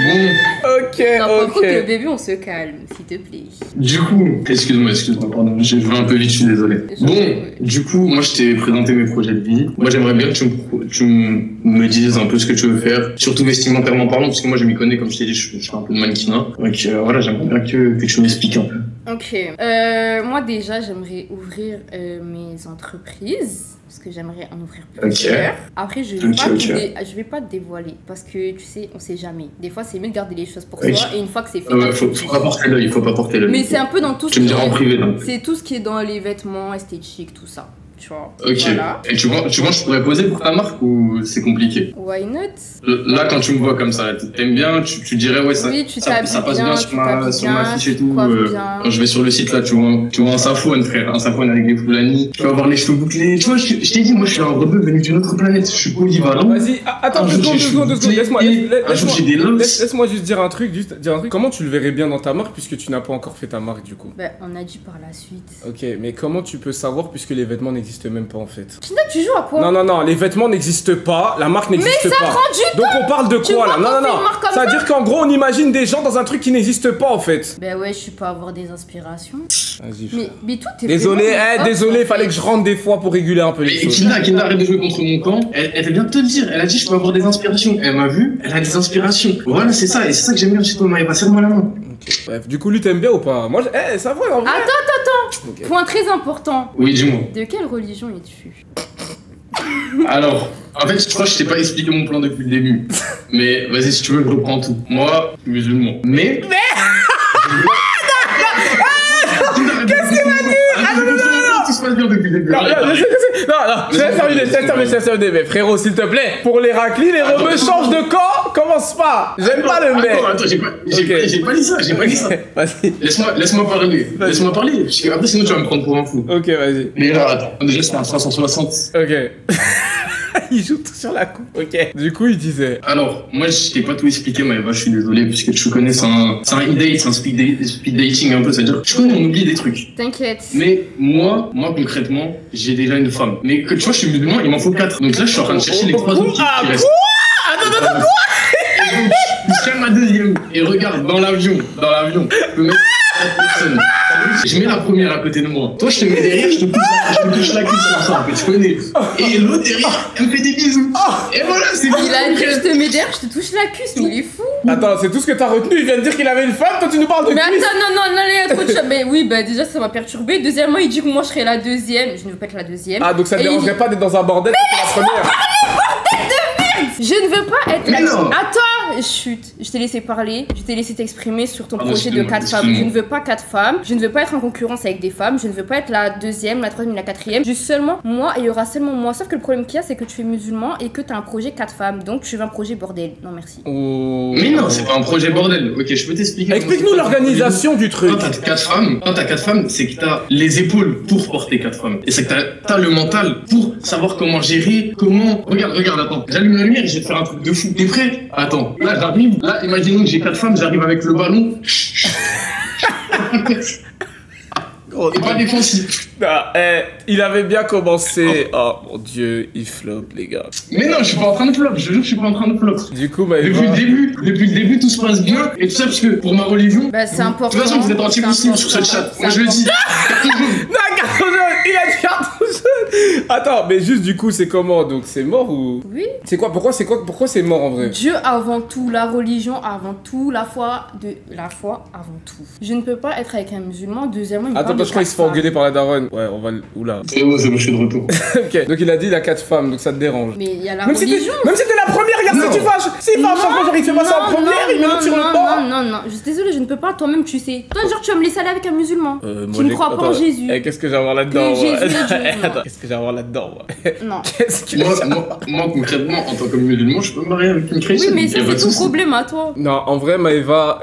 Bon, Ok. Non, par contre, le bébé, on se calme, s'il te plaît. du coup, excuse-moi, pardon, j'ai joué un peu vite, je suis désolé. Bon, du coup, moi je t'ai présenté mes projets de vie. Moi j'aimerais bien que tu me dises un peu ce que tu veux faire, surtout vestimentairement parlant, parce que moi je m'y connais, comme je t'ai dit, je fais un peu de mannequinat. Donc voilà, j'aimerais bien que tu m'expliques un peu. Ok. Moi, déjà, j'aimerais ouvrir mes entreprises. Parce que j'aimerais en ouvrir plusieurs. Après, je vais pas te dévoiler. Parce que, tu sais, on sait jamais. Des fois, c'est mieux de garder les choses pour soi. Et une fois que c'est fait... Faut pas porter l'œil, Mais c'est un peu dans tout ce Tu me diras en privé, donc. C'est tout ce qui est dans les vêtements, esthétiques, tout ça. Tu vois. Ok. Voilà. Et tu vois, je pourrais poser pour ta marque ou c'est compliqué? Why not? Là, quand tu me vois comme ça, t'aimes bien, tu dirais, ouais, ça, Oui, ça passe bien sur ma fiche et tout. Bien. Quand je vais sur le site, là, tu vois un saphone, frère, un saphone avec des Fulani. Tu vas avoir les cheveux bouclés. Tu vois, je t'ai dit, moi, je suis un rebeu venu d'une autre planète. Je suis polyvalent. Vas-y, attends, 2 secondes. Laisse-moi juste dire un truc. Comment tu le verrais bien dans ta marque puisque tu n'as pas encore fait ta marque du coup? Ben, on a dit par la suite. Ok, mais comment tu peux savoir puisque les vêtements n'existent même pas en fait? Tina, tu joues à quoi? Non, les vêtements n'existent pas, la marque n'existe pas. Mais ça prend du temps. Donc on parle de Tu quoi là? vois qu'on fait Non. une marque comme Ça veut dire qu'en gros on imagine des gens dans un truc qui n'existe pas en fait. Ben ouais, je peux avoir des inspirations. Vas-y. Mais tout est Désolé, fallait que je rentre des fois pour réguler un peu les Et choses. Kinda arrête de jouer contre mon camp. Elle vient de te le dire. Elle a dit, je peux avoir des inspirations. Elle m'a vu, elle a des inspirations. Voilà, c'est ça. Et c'est ça que j'aime bien chez toi, Maëva. Serre-moi la main. Ok. Bref, du coup lui t'aimes bien ou pas? Moi, ça va en vrai. Attends. Ok. Point très important. Oui, dis-moi. De quelle religion es-tu? Alors, en fait, je crois que je t'ai pas expliqué mon plan depuis le début. Mais vas-y, si tu veux, je reprends tout. Moi, je suis musulman. Mais. Qu'est-ce qu'il m'a dit? Tout se passe bien depuis le début. Non, je laisse terminer, mais frérot, s'il te plaît, pour les raclis, les rebeux changent de camp, commence pas. J'aime pas le mec. Attends, j'ai pas dit ça. Vas-y. Laisse-moi parler. Parce que après, sinon, tu vas me prendre pour un fou. Ok, vas-y. Mais là, attends. Déjà, c'est un 360. Ok. Il joue tout sur la coupe. Ok. Du coup, il disait. Alors, moi, je t'ai pas tout expliqué, Maëva, je suis désolé, puisque tu connais, c'est un e-date, c'est un speed dating un peu, c'est-à-dire, je connais, on oublie des trucs. T'inquiète. Mais moi, concrètement, j'ai déjà une femme. Mais que tu vois, je suis musulman, il m'en faut 4. Donc là, je suis en train de chercher les 3 autres qui restent. Attends, je tiens ma deuxième. Et regarde, dans l'avion, je peux mettre 4 personnes. Je mets la première à côté de moi. Toi, je te mets derrière, je te touche la cuisse comme ça, tu connais. Et l'autre derrière, elle me fait des bisous. Et voilà, c'est bon. Il a dit, je te mets derrière, je te touche la cuisse, mais il est fou. Attends, c'est tout ce que t'as retenu. Il vient de dire qu'il avait une femme, toi tu nous parles de Mais cuisse. attends, non, il y a trop de choses. Mais oui, bah déjà, ça m'a perturbé. Deuxièmement, il dit que moi, je serais la deuxième. Je ne veux pas être la deuxième. Ah, donc ça te dérangerait pas d'être dans un bordel quand t'es la première? Je ne veux pas être Mais non. Attends, chut, je t'ai laissé parler, je t'ai laissé t'exprimer sur ton projet de excuse-moi, 4 femmes. excuse-moi. Je ne veux pas 4 femmes, je ne veux pas être en concurrence avec des femmes, je ne veux pas être la deuxième, la troisième, la quatrième. Juste seulement moi, et il y aura seulement moi. Sauf que le problème qu'il y a, c'est que tu es musulman et que tu as un projet 4 femmes. Donc tu veux un projet bordel. Non, merci. Oh. Mais non, c'est pas un projet bordel. Ok, je peux t'expliquer. Explique-nous l'organisation du truc. Quand t'as 4 femmes, c'est que t'as les épaules pour porter 4 femmes. Et c'est que t'as le mental pour savoir comment gérer, Regarde, attends. J'allume la lumière et je vais te faire un truc de fou. T'es prêt? Attends. Là, j'arrive. Là, imaginons que j'ai 4 femmes, j'arrive avec le ballon. Et pas défensif. Ah, il avait bien commencé. Oh mon dieu, il flop, les gars. Mais non, je suis pas en train de flop, je te jure, je suis pas en train de flop. Du coup, Maëva... Depuis le début, tout se passe bien. Et tout ça, parce que pour ma religion. Bah, c'est important. De toute façon, vous êtes anti-muslim sur ce chat. Moi, je le dis. Non, carton jaune, il a dit carton jaune. Attends, mais juste du coup, c'est comment? Donc, c'est mort ou... Oui. C'est quoi? Pourquoi c'est mort en vrai? Dieu avant tout, la religion avant tout, la foi avant tout. Je ne peux pas être avec un musulman, deuxièmement, il Attends, je crois qu'il se fait engueuler par la daronne. Ouais, on va... Oula. C'est bon, c'est bon, je suis de retour. Ok, donc il a dit il a 4 femmes, donc ça te dérange. Mais il y a la Même si religion. c'était la première, regarde si tu fâches. S'il fâche, genre il fait pas ça en première, il me note sur le bord. Non, je suis désolée, je ne peux pas, toi-même tu sais. Toi, genre, tu vas me laisser aller avec un musulman Moi, qui ne croit pas en Jésus. Qu'est-ce que j'ai à voir là-dedans? Que Jésus est Dieu, non. Attends, qu'est-ce que j'ai à voir là-dedans? Non. Qu'est-ce que... Moi, concrètement, en tant que musulman, je peux me marier avec une Oui, chrétienne. mais ça, Y a pas c'est de ton souci. problème à toi. Non, en vrai, Maëva,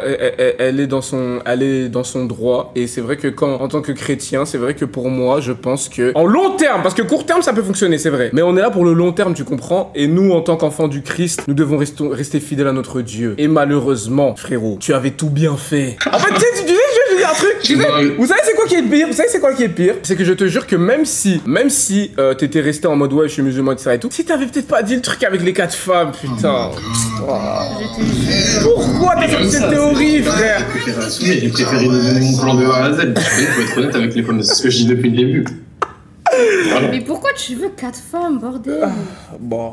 elle est dans son droit. Et c'est vrai que en tant que chrétien, c'est vrai que pour moi, je pense que en long terme, parce que court terme, ça peut fonctionner, c'est vrai. Mais on est là pour le long terme, tu comprends? Et nous, en tant qu'enfants du Christ, nous devons rester fidèles à notre Dieu. Et malheureusement, frérot, tu avais tout bien fait. En fait, tu sais, je vais dire un truc. Vous savez, c'est quoi qui est le pire? C'est que je te jure que même si t'étais resté en mode ouais, je suis musulman, etc. et tout, si t'avais peut-être pas dit le truc avec les 4 femmes, putain. Pourquoi t'as fait cette théorie, frère? J'ai préféré donner mon plan de A à Z. Faut être honnête avec les femmes, c'est ce que je dis depuis le début. Voilà. Mais pourquoi tu veux 4 femmes, bordel? Bon.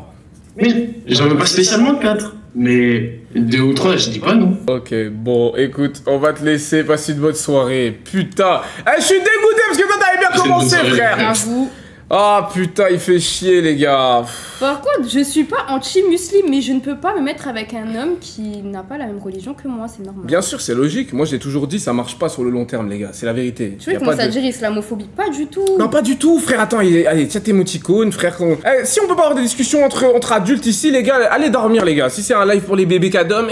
Oui, j'en veux pas spécialement 4. Mais 2 ou 3, je dis pas non. Ok, bon, écoute, on va te laisser passer une bonne soirée. Putain. Je suis dégoûté parce que toi t'avais bien commencé, frère. J'avoue. Ah putain, il fait chier, les gars. Par contre, je suis pas anti-musulman, mais je ne peux pas me mettre avec un homme qui n'a pas la même religion que moi, c'est normal. Bien sûr, c'est logique. Moi, j'ai toujours dit, ça marche pas sur le long terme, les gars. C'est la vérité. Tu vois, il commence à dire islamophobie. Pas du tout. Non, pas du tout, frère. Attends, allez, tiens tes émoticônes, frère. Si on peut pas avoir des discussions entre adultes ici, les gars, allez dormir, les gars. Si c'est un live pour les bébés cadom,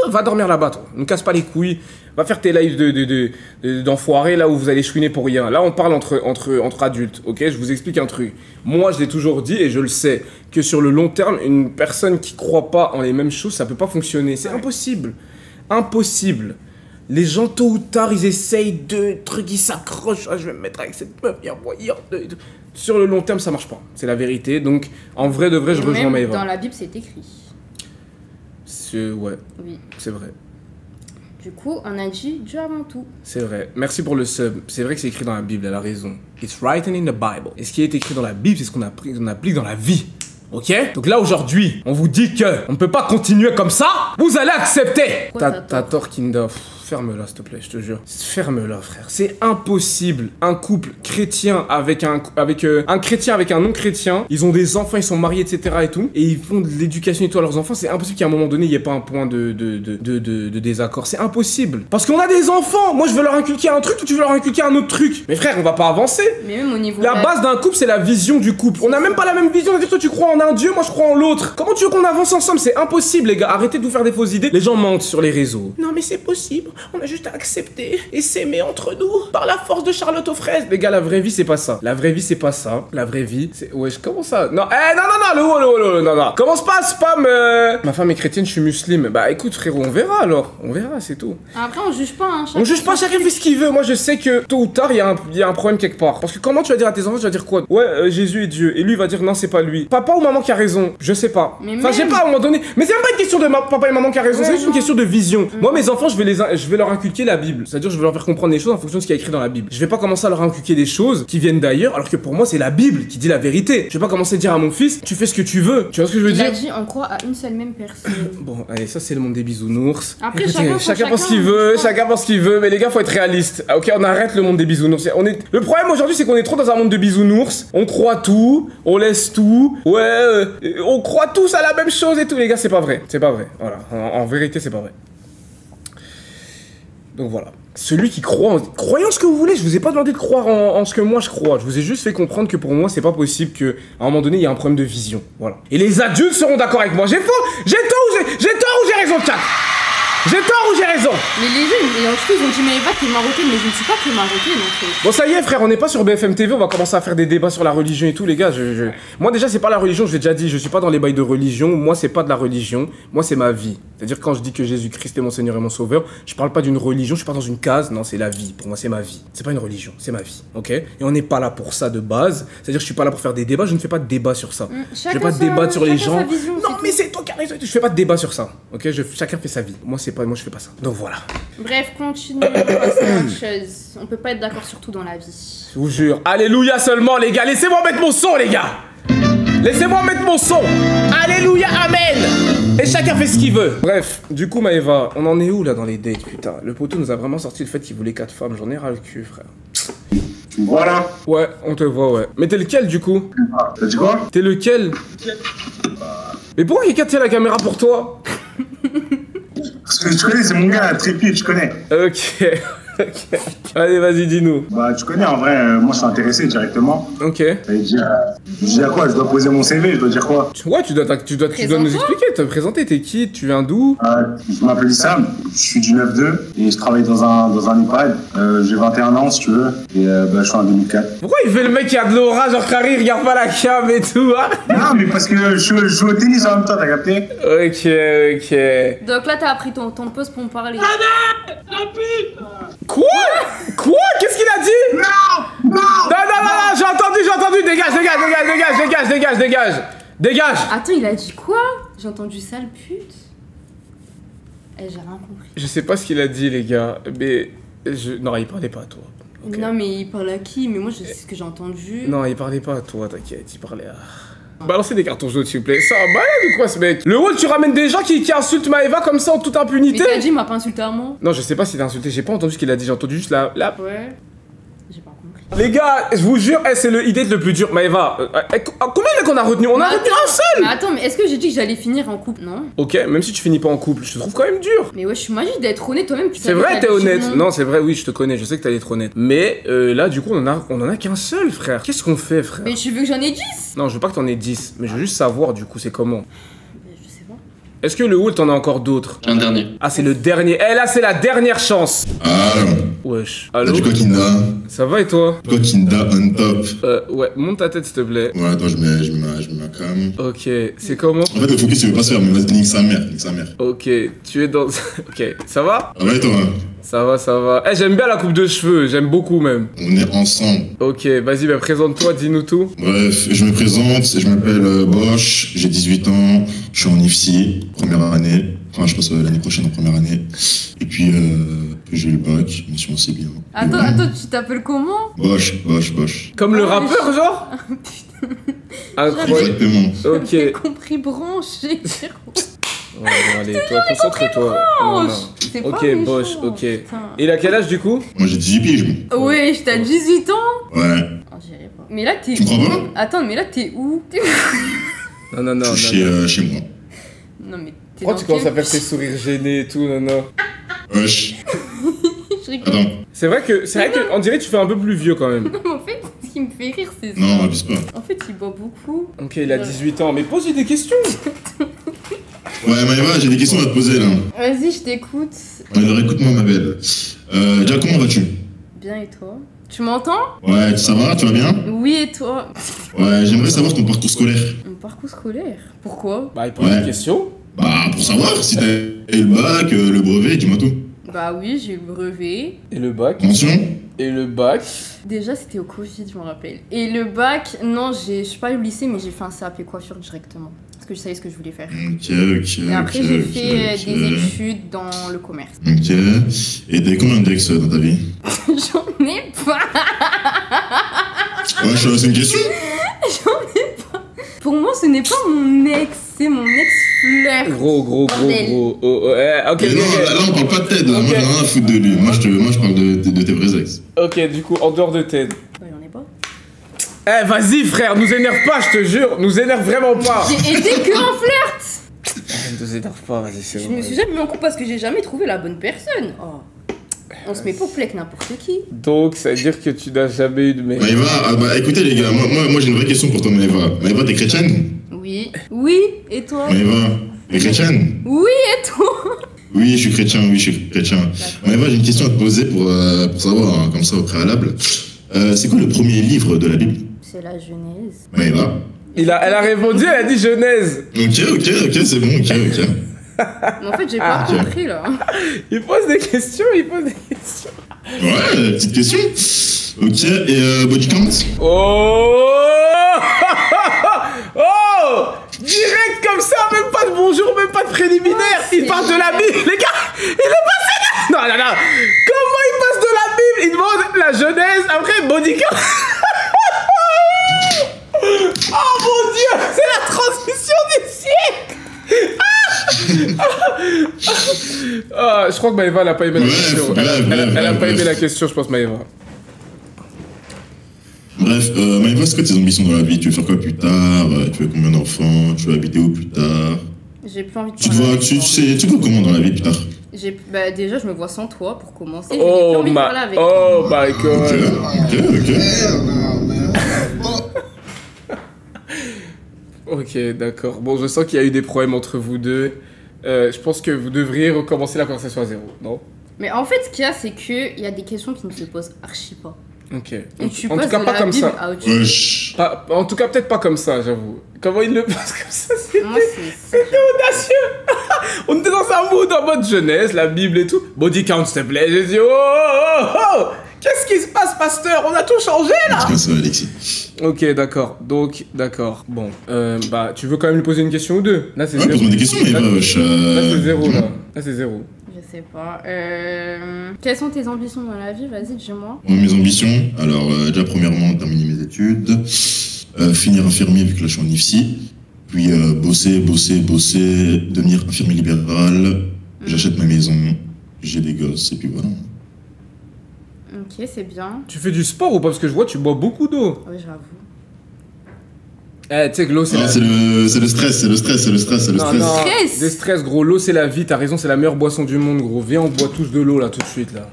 va dormir là-bas, toi. Ne casse pas les couilles. Va faire tes lives d'enfoirés là où vous allez chouiner pour rien. Là, on parle entre adultes, ok? Je vous explique un truc. Moi, je l'ai toujours dit et je le sais, que sur le long terme, une personne qui croit pas en les mêmes choses, ça peut pas fonctionner. C'est impossible. Impossible. Les gens, tôt ou tard, ils essayent de trucs, ils s'accrochent. Ah, je vais me mettre avec cette meuf, sur le long terme, ça marche pas. C'est la vérité. Donc, en vrai de vrai, je rejoins Maëva. Dans la Bible, c'est écrit. Ouais. Oui. C'est vrai. Du coup, on a dit Dieu avant tout. C'est vrai. Merci pour le sub. C'est vrai que c'est écrit dans la Bible, elle a raison. It's written in the Bible. Et ce qui est écrit dans la Bible, c'est ce qu'on applique dans la vie. Ok? Donc là, aujourd'hui, on vous dit que on ne peut pas continuer comme ça. Vous allez accepter. T'as tort, Kinda. Ferme-la, s'il te plaît, je te jure. Ferme-la, frère. C'est impossible. Un couple chrétien avec un chrétien avec un non-chrétien, ils ont des enfants, ils sont mariés, etc. et tout, et ils font de l'éducation et tout à leurs enfants. C'est impossible qu'à un moment donné, il n'y ait pas un point de désaccord. C'est impossible. Parce qu'on a des enfants. Moi, je veux leur inculquer un truc, ou tu veux leur inculquer un autre truc. Mais frère, on va pas avancer. Mais même au niveau La base d'un couple, c'est la vision du couple. On n'a même pas la même vision. C'est-à-dire que toi, tu crois en un dieu, moi, je crois en l'autre. Comment tu veux qu'on avance ensemble? C'est impossible, les gars. Arrêtez de vous faire des fausses idées. Les gens mentent sur les réseaux. Non, mais c'est possible. On a juste à accepter et s'aimer entre nous par la force de Charlotte aux fraises. Les gars, la vraie vie, c'est pas ça. La vraie vie, c'est pas ça. La vraie vie, c'est... Wesh, comment ça? Non, non. Commence pas à spam. Ma femme est chrétienne, je suis musulman. Bah écoute, frérot, on verra alors. On verra, c'est tout. Après, on juge pas, hein. On juge pas, chacun fait ce qu'il veut. Moi, je sais que tôt ou tard, il y a un problème quelque part. Parce que comment tu vas dire à tes enfants, tu vas dire quoi? Ouais, Jésus est Dieu. Et lui, il va dire non, c'est pas lui. Papa ou maman qui a raison? Je sais pas. Enfin, je sais pas, à un moment donné. Mais c'est même pas une question de papa et maman qui a raison. C'est juste une question de vision. Moi, mes enfants, je vais leur inculquer la Bible. C'est-à-dire, je vais leur faire comprendre les choses en fonction de ce qu'il y a écrit dans la Bible. Je vais pas commencer à leur inculquer des choses qui viennent d'ailleurs, alors que pour moi, c'est la Bible qui dit la vérité. Je vais pas commencer à dire à mon fils, tu fais ce que tu veux. Tu vois ce que je veux dire? Il a dit, on croit à une seule même personne. Bon, allez, ça, c'est le monde des bisounours. Après, écoutez, chacun pense ce qu'il veut, chacun pense ce qu'il veut, mais les gars, faut être réaliste. Ok, on arrête le monde des bisounours. Le problème aujourd'hui, c'est qu'on est trop dans un monde de bisounours. On croit tout, on laisse tout. Ouais, on croit tous à la même chose et tout. Les gars, c'est pas vrai. C'est pas vrai. Voilà. En vérité, c'est pas vrai. Donc voilà. Celui qui croit croyez en ce que vous voulez, je vous ai pas demandé de croire en ce que moi je crois. Je vous ai juste fait comprendre que pour moi, c'est pas possible qu'à un moment donné, il y a un problème de vision. Voilà. Et les adultes seront d'accord avec moi. J'ai tort ou j'ai raison, chat? J'ai tort ou j'ai raison? Mais les gens, ils ont dit Maëva t'es marocaine, mais je ne suis pas que marocaine en fait. Bon ça y est frère, on n'est pas sur BFM TV, on va commencer à faire des débats sur la religion et tout les gars. Moi déjà c'est pas la religion, je l'ai déjà dit, je suis pas dans les bails de religion, moi c'est pas de la religion, moi c'est ma vie. C'est-à-dire quand je dis que Jésus-Christ est mon Seigneur et mon Sauveur, je parle pas d'une religion, je suis pas dans une case, non c'est la vie, pour moi c'est ma vie. C'est pas une religion, c'est ma vie, ok? Et on n'est pas là pour ça de base, c'est-à-dire que je suis pas là pour faire des débats, je ne fais pas de débat sur ça. Je fais pas de débat sur les gens. Vision, non mais c'est toi qui as raison, je fais pas de débat sur ça, ok? Chacun fait sa vie, moi je fais pas ça. Donc voilà. Bref, continue, on passe à autre chose. On peut pas être d'accord sur tout dans la vie. Je vous jure. Alléluia seulement, les gars. Laissez-moi mettre mon son, les gars. Laissez-moi mettre mon son. Alléluia, amen. Et chacun fait ce qu'il veut. Bref, du coup, Maëva, on en est où là dans les dates, putain? Le poteau nous a vraiment sorti le fait qu'il voulait 4 femmes. J'en ai ras le cul, frère. Voilà. Ouais, on te voit, ouais. Mais t'es lequel, du coup? T'as dit quoi? T'es lequel? Mais pourquoi quelqu'un tient la caméra pour toi? Parce que tu connais, c'est mon gars, Trépied, tu connais. Ok. Allez, vas-y, dis-nous. Bah, tu connais, en vrai, moi, je suis intéressé directement. Ok. Ça veut dire, je dis à quoi? Je dois poser mon CV, je dois dire quoi? Ouais, tu dois nous expliquer, te présenter. T'es qui? Tu viens d'où? Je m'appelle Issam, je suis du 9-2 et je travaille dans un EHPAD. J'ai 21 ans, si tu veux, et je suis en 2004. Pourquoi il fait le mec qui a de l'aura, genre Harry, il regarde pas la cam et tout, hein? Non, mais parce que je joue au tennis en même temps, t'as capté? Ok. Donc là, t'as appris ton poste pour me parler. Quoi? Qu'est-ce qu'il a dit? Non, j'ai entendu, dégage. Attends, il a dit quoi? J'ai entendu sale pute. Eh, j'ai rien compris. Je sais pas ce qu'il a dit, les gars, mais non, il parlait pas à toi. Okay. Non, mais il parle à qui? Mais moi, je sais ce que j'ai entendu. Non, il parlait pas à toi, t'inquiète, il parlait à... Balancez des cartons jaunes, s'il vous plaît. Ça va malade ou quoi, ce mec? Le rôle, tu ramènes des gens qui insultent Maëva comme ça en toute impunité? Mais t'as dit, il m'a pas insulté à moi. Non, je sais pas s'il t'a insulté, j'ai pas entendu ce qu'il a dit, j'ai entendu juste la... Ouais. J'ai pas compris. Les gars, je vous jure, c'est le idée le plus dur. Maëva, combien de qu'on a retenu? On a retenu un seul! Mais attends, mais est-ce que j'ai dit que j'allais finir en couple? Non. Ok, même si tu finis pas en couple, je te trouve quand même dur. Mais ouais, je suis magique d'être honnête toi-même. C'est vrai, t'es honnête. Non, c'est vrai, oui, je te connais, je sais que t'allais être honnête. Mais là, du coup, on en a qu'un seul, frère. Qu'est-ce qu'on fait, frère? Mais tu veux que j'en ai 10? Non, je veux pas que t'en aies 10, mais je veux juste savoir, du coup, c'est comment. Je sais pas. Est-ce que le Wool, t'en as encore d'autres? Un dernier. Ah, c'est le dernier. Eh, là, c'est la dernière chance. Ah, wesh. t'as Allô? du Coquinda. Ça va et toi? Coquinda on top. Ouais, monte ta tête, s'il te plaît. Ouais, attends, je mets ma cam. Ok, c'est comment? En fait, le focus, il veut pas se faire, mais vas-y, nique sa mère. Ok, tu es dans... Ok, ça va? Ah ouais, toi, hein? Ça va. Eh, j'aime bien la coupe de cheveux, j'aime beaucoup même. On est ensemble. Ok, vas-y, bah présente-toi, dis-nous tout. Bref, je me présente, je m'appelle Bosch, j'ai 18 ans, je suis en IFSI, première année. Enfin, je passe l'année prochaine en première année. Et puis, j'ai eu le bac, mention assez bien. Attends, tu t'appelles comment? Bosch. Comme le Ah, rappeur, genre? Incroyable. Exactement. Ok. J'ai compris branché. Ouais, bon, allez, toi, concentre-toi. Non. C'est Ok, pas méchant, Bosch, ok. putain. Il a quel âge, du coup? Moi, j'ai 18 piges, moi. Ouais, t'as 18 ans? Ouais. Oh, j'irai pas. Mais là, t'es Tu crois où? pas? Attends, mais là, t'es où? Non. Je suis chez moi. Non, mais t'es Pourquoi dans tu commences à quel- faire tes sourires gênés et tout, non? Wesh. Je rigole. Attends. C'est vrai que, on dirait que tu fais un peu plus vieux quand même. En fait, ce qui me fait rire, c'est ça. Non, abuse pas. En fait, il boit beaucoup. Ok, il a 18 ans, mais pose-lui des questions. Ouais, Maëva, j'ai des questions à te poser, là. Vas-y, je t'écoute. Alors, écoute-moi, ma belle. Déjà, comment vas-tu? Bien, et toi? Tu m'entends? Ouais, ça va, tu vas bien? Oui, et toi? Ouais, j'aimerais savoir ton parcours scolaire. Mon parcours scolaire. Pourquoi? Bah, il pose Ouais. des questions. Bah, pour savoir si t'as eu le bac, le brevet, dis-moi tout. Bah oui, j'ai eu le brevet. Et le bac. Mention? Et le bac. Déjà, c'était au Covid, je me rappelle. Et le bac, non, je suis pas allée au lycée, mais j'ai fait un CAP coiffure directement. Parce que je savais ce que je voulais faire. Ok. Et après, j'ai fait des études dans le commerce. Ok. Et t'as eu combien d'ex dans ta vie? J'en ai pas. Ouais, c'est une question. Pour moi, ce n'est pas mon ex, c'est mon ex-flirt. Gros. Bordel. Ok, Mais non, là, on parle pas de Ted, là. Moi, j'ai rien à foutre de lui. Moi, je parle de tes vrais ex. Ok, du coup, en dehors de Ted. Bah, y'en a pas. Eh, vas-y, frère, nous énerve pas, je te jure. Nous énerve vraiment pas. J'ai été que en flirt. Nous énerve pas, vas-y, c'est Je bon. me suis jamais mis en couple parce que j'ai jamais trouvé la bonne personne. Oh. On se met pas au plec n'importe qui. Donc, ça veut dire que tu n'as jamais eu de mec. Maëva, écoutez, les gars, moi j'ai une vraie question pour toi, Maëva. Maëva, t'es chrétienne? Oui. Oui, et toi? Maëva, t'es chrétienne? Oui, et toi? Oui, je suis chrétien, Maëva, j'ai une question à te poser pour savoir, hein, comme ça, au préalable. C'est quoi le premier livre de la Bible? C'est la Genèse. Maëva? Elle a répondu, elle a dit Genèse. Ok, c'est bon, ok. Mais en fait, j'ai pas compris, là. Il pose des questions. Ouais, petite question. Ok, et body count? Oh direct comme ça, même pas de bonjour, même pas de préliminaire. Il parle de la Bible, les gars. Il est passé là. Non. Comment il passe de la Bible? Il demande la Genèse, après body count. Oh mon Dieu, c'est la transition du siècle. Je crois que Maëva, elle a pas aimé la question. Elle a pas aimé la question, je pense, Maëva. Bref, Maëva, c'est quoi tes ambitions dans la vie? Tu veux faire quoi plus tard? Tu veux combien d'enfants? Tu veux habiter où plus tard? J'ai plus envie de Tu vois comment dans la vie plus tard? Déjà, je me vois sans toi pour commencer. Oh my god. Ok, d'accord. Bon, je sens qu'il y a eu des problèmes entre vous deux. Je pense que vous devriez recommencer la conversation à zéro, non? Mais en fait, ce qu'il y a, c'est qu'il y a des questions qui ne se posent archi pas. Ok. Et tu en passes tout cas, de pas la comme Bible ça. à autre chose. En tout cas, peut-être pas comme ça, j'avoue. Comment il le passe comme ça? C'était audacieux. On était dans un mood en mode jeunesse, la Bible et tout. Body count, s'il te plaît. J'ai dit, oh. Qu'est-ce qui se passe, pasteur? On a tout changé, là. C'est ça, Alexis. Ok, d'accord. Donc, d'accord. Bon, tu veux quand même lui poser une question ou deux? Là, c'est zéro. Pose-moi des questions, Maëva. Là, c'est zéro, là. Là, c'est zéro. Je sais pas. Quelles sont tes ambitions dans la vie? Vas-y, dis-moi. Mes ambitions, alors déjà premièrement terminer mes études, finir infirmier vu que là je suis en IFSI, puis bosser, devenir infirmier libéral, j'achète ma maison, j'ai des gosses et puis voilà. Ok, c'est bien. Tu fais du sport ou pas? Parce que je vois tu bois beaucoup d'eau. Oui, j'avoue. Tu sais que l'eau c'est c'est le stress. Non, Stress. des stress gros, l'eau c'est la vie, t'as raison, c'est la meilleure boisson du monde gros. Viens on boit tous de l'eau là tout de suite là.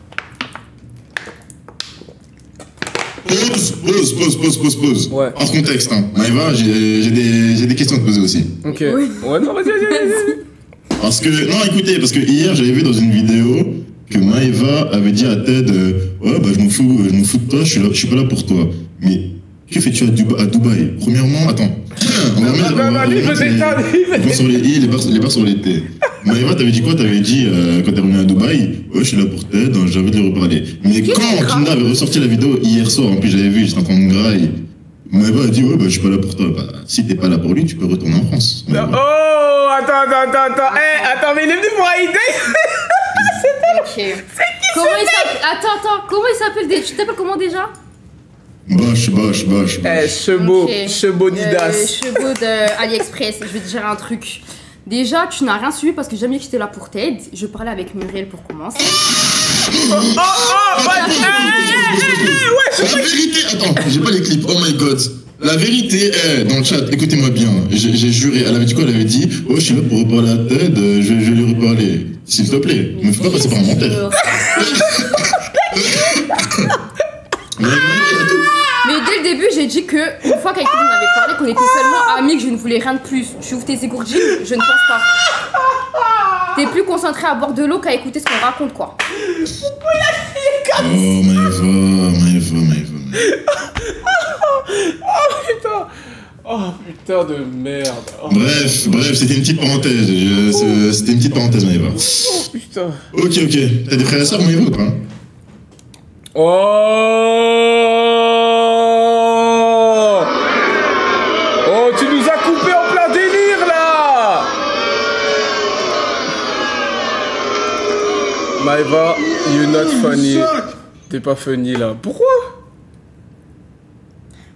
Pause. Ouais. Hors contexte, hein. Maëva, j'ai des questions à te poser aussi. Ok. Oui. Ouais, non, vas-y. Parce que hier j'avais vu dans une vidéo que Maëva avait dit à Ted, ouais bah je m'en fous de toi, je suis pas là pour toi. Mais que fais-tu à Dubaï? Premièrement, attends. On va remettre sur les i, les barres sur les t. Maëva, t'avais dit quoi? T'avais dit, quand t'es revenu à Dubaï, ouais, je suis là pour Ted, j'ai envie de lui reparler. Mais quand Kinda avait ressorti la vidéo hier soir, en plus j'avais vu, j'étais en train de grailler, Maëva a dit, ouais, bah je suis pas là pour toi. Bah, si t'es pas là pour lui, tu peux retourner en France. Oh, attends. Attends, mais il est venu pour aider. Ok. Comment il s'appelle? Attends, comment il s'appelle? Tu t'appelles comment déjà? Bosch. Chebonidas. Chevaux de AliExpress. Je vais te dire un truc. Déjà, tu n'as rien suivi parce que j'ai jamais que j'étais là pour t'aider. Je parlais avec Muriel pour commencer. La vérité, attends, j'ai pas les clips, oh my god. La vérité est, dans le chat, écoutez-moi bien, j'ai juré, elle avait dit quoi? Elle avait dit, oh je suis là pour reparler à Ted, je vais lui reparler. S'il te plaît, me fais pas passer par un menteur. Mais dès le début, j'ai dit que une fois qu'avec toi on avait parlé, qu'on était seulement amis, que je ne voulais rien de plus. Tu ouvres tes écourgines, je ne pense pas. T'es plus concentré à boire de l'eau qu'à écouter ce qu'on raconte, quoi. Oh Maëva. Oh putain de merde. Oh. Bref, c'était une petite parenthèse. C'était une petite parenthèse, Maëva. Oh putain. Ok. T'as des frères et sœurs, Maëva, ou pas? Oh, tu nous as coupé en plein délire là. Maëva, you're not funny. T'es pas funny là. Pourquoi?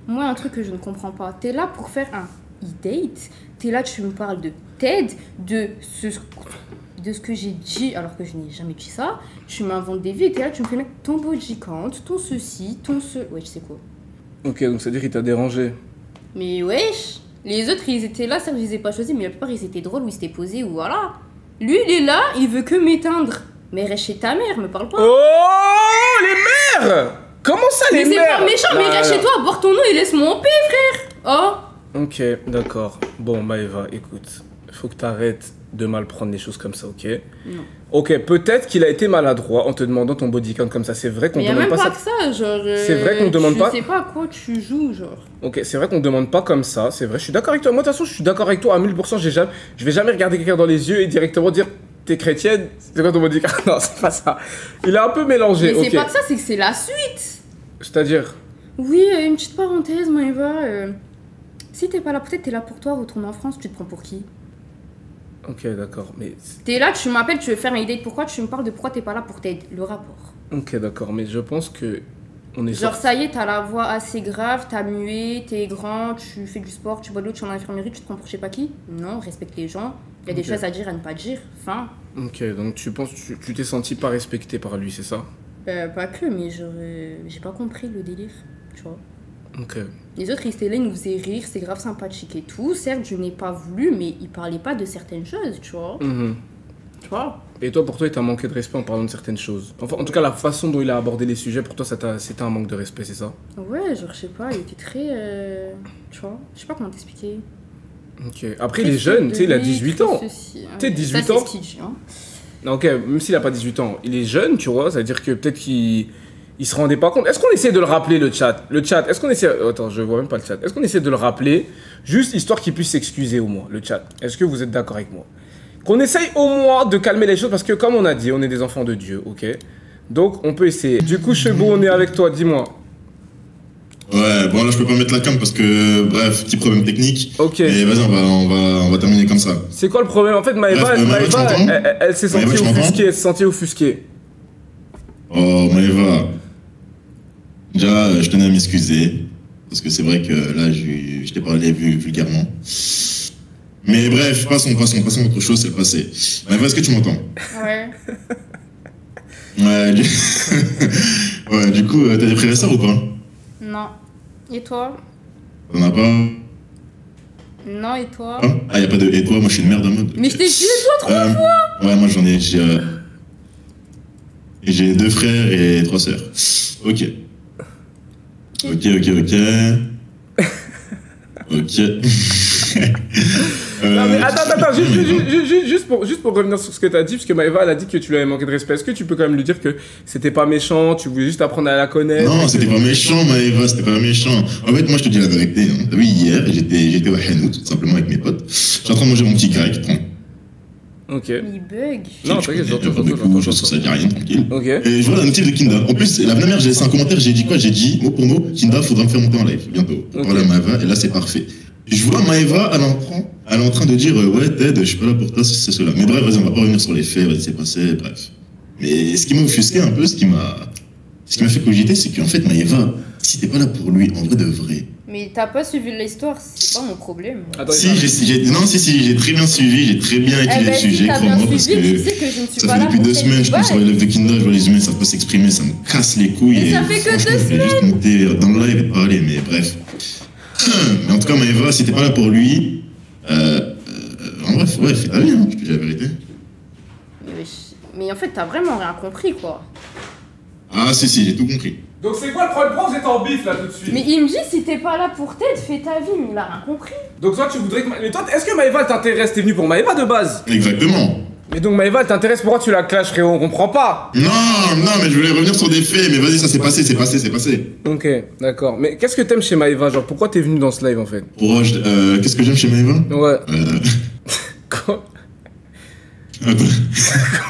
Moi, un truc que je ne comprends pas. T'es là pour faire un e-date. T'es là, tu me parles de TED, de ce que j'ai dit, alors que je n'ai jamais dit ça. Tu m'inventes des vies et t'es là, tu me fais mettre ton body count, ton ceci, ton ce... Ouais, je sais quoi. Ok, donc ça veut dire qu'il t'a dérangé. Mais wesh, les autres, ils étaient là, certes, je les ai pas choisis, mais la plupart, ils étaient drôles ou ils s'étaient posés ou voilà. Lui, il est là, il veut que m'éteindre. Mais reste chez ta mère, me parle pas. Oh, les mères! Comment ça, les mais mères? Mais c'est pas méchant, mais reste chez toi, boire ton eau et laisse-moi en paix, frère. Oh. Ok, d'accord. Bon, Maëva, écoute, faut que t'arrêtes de mal prendre les choses comme ça, ok? Non. Ok, peut-être qu'il a été maladroit en te demandant ton body count comme ça. C'est vrai qu'on Mais y a demande même pas pas ça. que ça, genre. C'est vrai qu'on demande pas. Je sais pas à quoi tu joues, genre. Ok, c'est vrai qu'on demande pas comme ça. C'est vrai, je suis d'accord avec toi. Moi, de toute façon, je suis d'accord avec toi à 1000%. Je vais jamais regarder quelqu'un dans les yeux et directement dire t'es chrétienne. C'est quoi ton body count? Non, c'est pas ça. Il est un peu mélangé. Mais Ok. c'est pas que ça, c'est que c'est la suite. C'est-à-dire. Oui, une petite parenthèse, Maëva. Si t'es pas là, peut-être t'es là pour toi, retourne en France, tu te prends pour qui? Ok, d'accord, mais. T'es là, tu m'appelles, tu veux faire un date, pourquoi tu me parles de pourquoi t'es pas là pour t'aider? Le rapport. Ok, d'accord, mais je pense que. On est Genre, ça y est, t'as la voix assez grave, t'as mué, t'es grand, tu fais du sport, tu bois de l'eau, tu es en infirmerie, tu te prends pour je sais pas qui? Non, respecte les gens. Il y a des Ok. choses à dire, à ne pas dire. Enfin, Ok, donc tu penses tu t'es senti pas respecté par lui, c'est ça? pas que, mais genre, j'ai pas compris le délire, tu vois. Ok. Les autres, ils étaient là, ils nous faisaient rire, c'est grave sympathique et tout. Certes, je n'ai pas voulu, mais ils parlaient pas de certaines choses, tu vois. Mhm. Tu vois. Et toi, pour toi, il t'a manqué de respect en parlant de certaines choses. Enfin, en tout cas, la façon dont il a abordé les sujets, pour toi, c'était un manque de respect, c'est ça? Ouais, genre, je sais pas, il était très. Tu vois, je sais pas comment t'expliquer. Ok. Après, il est jeune, tu sais, il a 18 ans. Tu sais, 18 ça, ans. C'est ce qu'il dit, hein. Non, ok, même s'il a pas 18 ans, il est jeune, tu vois, ça veut dire que peut-être qu'il se rendait pas compte. Est-ce qu'on essaie de le rappeler, le chat? Le chat, est-ce qu'on essaie... Attends, je vois même pas le chat. Est-ce qu'on essaie de le rappeler, juste histoire qu'il puisse s'excuser au moins, le chat? Est-ce que vous êtes d'accord avec moi? Qu'on essaye au moins de calmer les choses, parce que comme on a dit, on est des enfants de Dieu, ok? Donc, on peut essayer. Du coup, Chebou, on est avec toi, dis-moi. Ouais, bon là je peux pas mettre la cam parce que, bref, petit problème technique. Ok. Et vas-y, on va terminer comme ça. C'est quoi le problème? En fait, Maëva, Bref, Maëva, tu m'entends? elle s'est Maëva, sentie tu m'entends? offusquée, elle s'est sentie offusquée. Oh, Maëva. Déjà, je tenais à m'excuser. Parce que c'est vrai que là, je t'ai parlé vulgairement. Mais bref, passons à autre chose, c'est le passé. Maëva, est-ce que tu m'entends? Ouais. Ouais, ouais, du coup, t'as des frères et sœurs ou pas? Non. Et toi? T'en as pas? Non, et toi? Ah, y'a pas de. Et toi, moi je suis une merde en mode. Mais je t'ai dit toi 3 fois! Ouais, moi j'en ai. J'ai 2 frères et 3 sœurs. Ok. Non mais attends, juste pour revenir sur ce que t'as dit, parce que Maëva elle a dit que tu lui avais manqué de respect. Est-ce que tu peux quand même lui dire que c'était pas méchant, tu voulais juste apprendre à la connaître? Non, c'était pas méchant, Maëva, c'était pas méchant. En fait, moi je te dis la vérité. Hein. T'as vu, hier, j'étais au Hanout, tout simplement avec mes potes. J'étais en train de manger mon petit grec, tranquille. Ok. Mais il bug. Non, t'inquiète, j'entends ça dit rien, tranquille. Ok. Et je vois la notif de Kinda. En plus, la dernière, j'ai laissé un commentaire, j'ai dit quoi? J'ai dit, mot pour mot, Kinda, faudra me faire monter en live, bientôt. Pour parler à Maëva, et là c'est parfait. Je vois Maëva, elle est en train de dire, ouais, Ted, je suis pas là pour toi, c'est cela. Mais bref, vas-y, on va pas revenir sur les faits, vas-y, c'est passé, bref. Mais ce qui m'a offusqué un peu, ce qui m'a fait cogiter, c'est qu'en fait, Maëva, si t'es pas là pour lui, en vrai de vrai. Mais t'as pas suivi l'histoire, c'est pas mon problème. Attends, Si, j'ai très bien suivi, j'ai très bien étudié le sujet, crois-moi, parce que tu sais que je ne suis ça pas fait là depuis pour 2 semaines, je pense sur les lives de Kinda, je vois les humains, ça peut pas s'exprimer, ça me casse les couilles. Mais et ça fait que franchement, 2 je voulais juste monter dans le live et te parler, mais bref. Mais en tout cas, Maëva, si t'es pas là pour lui, en bref, ouais, fais ta vie, hein, je te dis la vérité. Mais en fait, t'as vraiment rien compris, quoi. Ah, si, j'ai tout compris. Donc c'est quoi le problème? Pourquoi vous êtes en bif là tout de suite? Mais il me dit, si t'es pas là pour t'aider, fais ta vie, mais il a rien compris. Donc toi tu voudrais que... Mais toi, est-ce que Maëva elle t'intéresse? T'es venu pour Maëva de base? Exactement. Mais donc Maëva elle t'intéresse, pourquoi tu la clashes, frérot? On comprend pas. Non, mais je voulais revenir sur des faits, mais vas-y, ça c'est passé. Ok, d'accord. Mais qu'est-ce que t'aimes chez Maëva? Genre pourquoi t'es venu dans ce live en fait? Qu'est-ce que j'aime chez Maëva? Ouais. Quoi? Attends.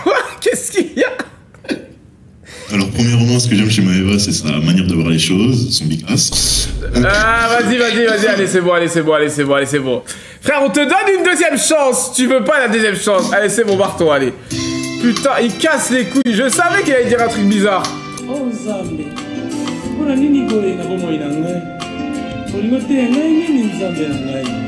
Quoi? Qu'est-ce qu'il y a? Alors, premièrement, ce que j'aime chez Maëva, c'est sa manière de voir les choses, son big ass. Ah, vas-y, allez, c'est bon. Frère, on te donne une deuxième chance. Tu veux pas la deuxième chance? Allez, c'est bon, barre-toi, allez. Putain, il casse les couilles. Je savais qu'il allait dire un truc bizarre. Oh, Nzambe. Mpona nini boye na bomoi na ngai? Olingo te ngai nini Nzambe na ngai?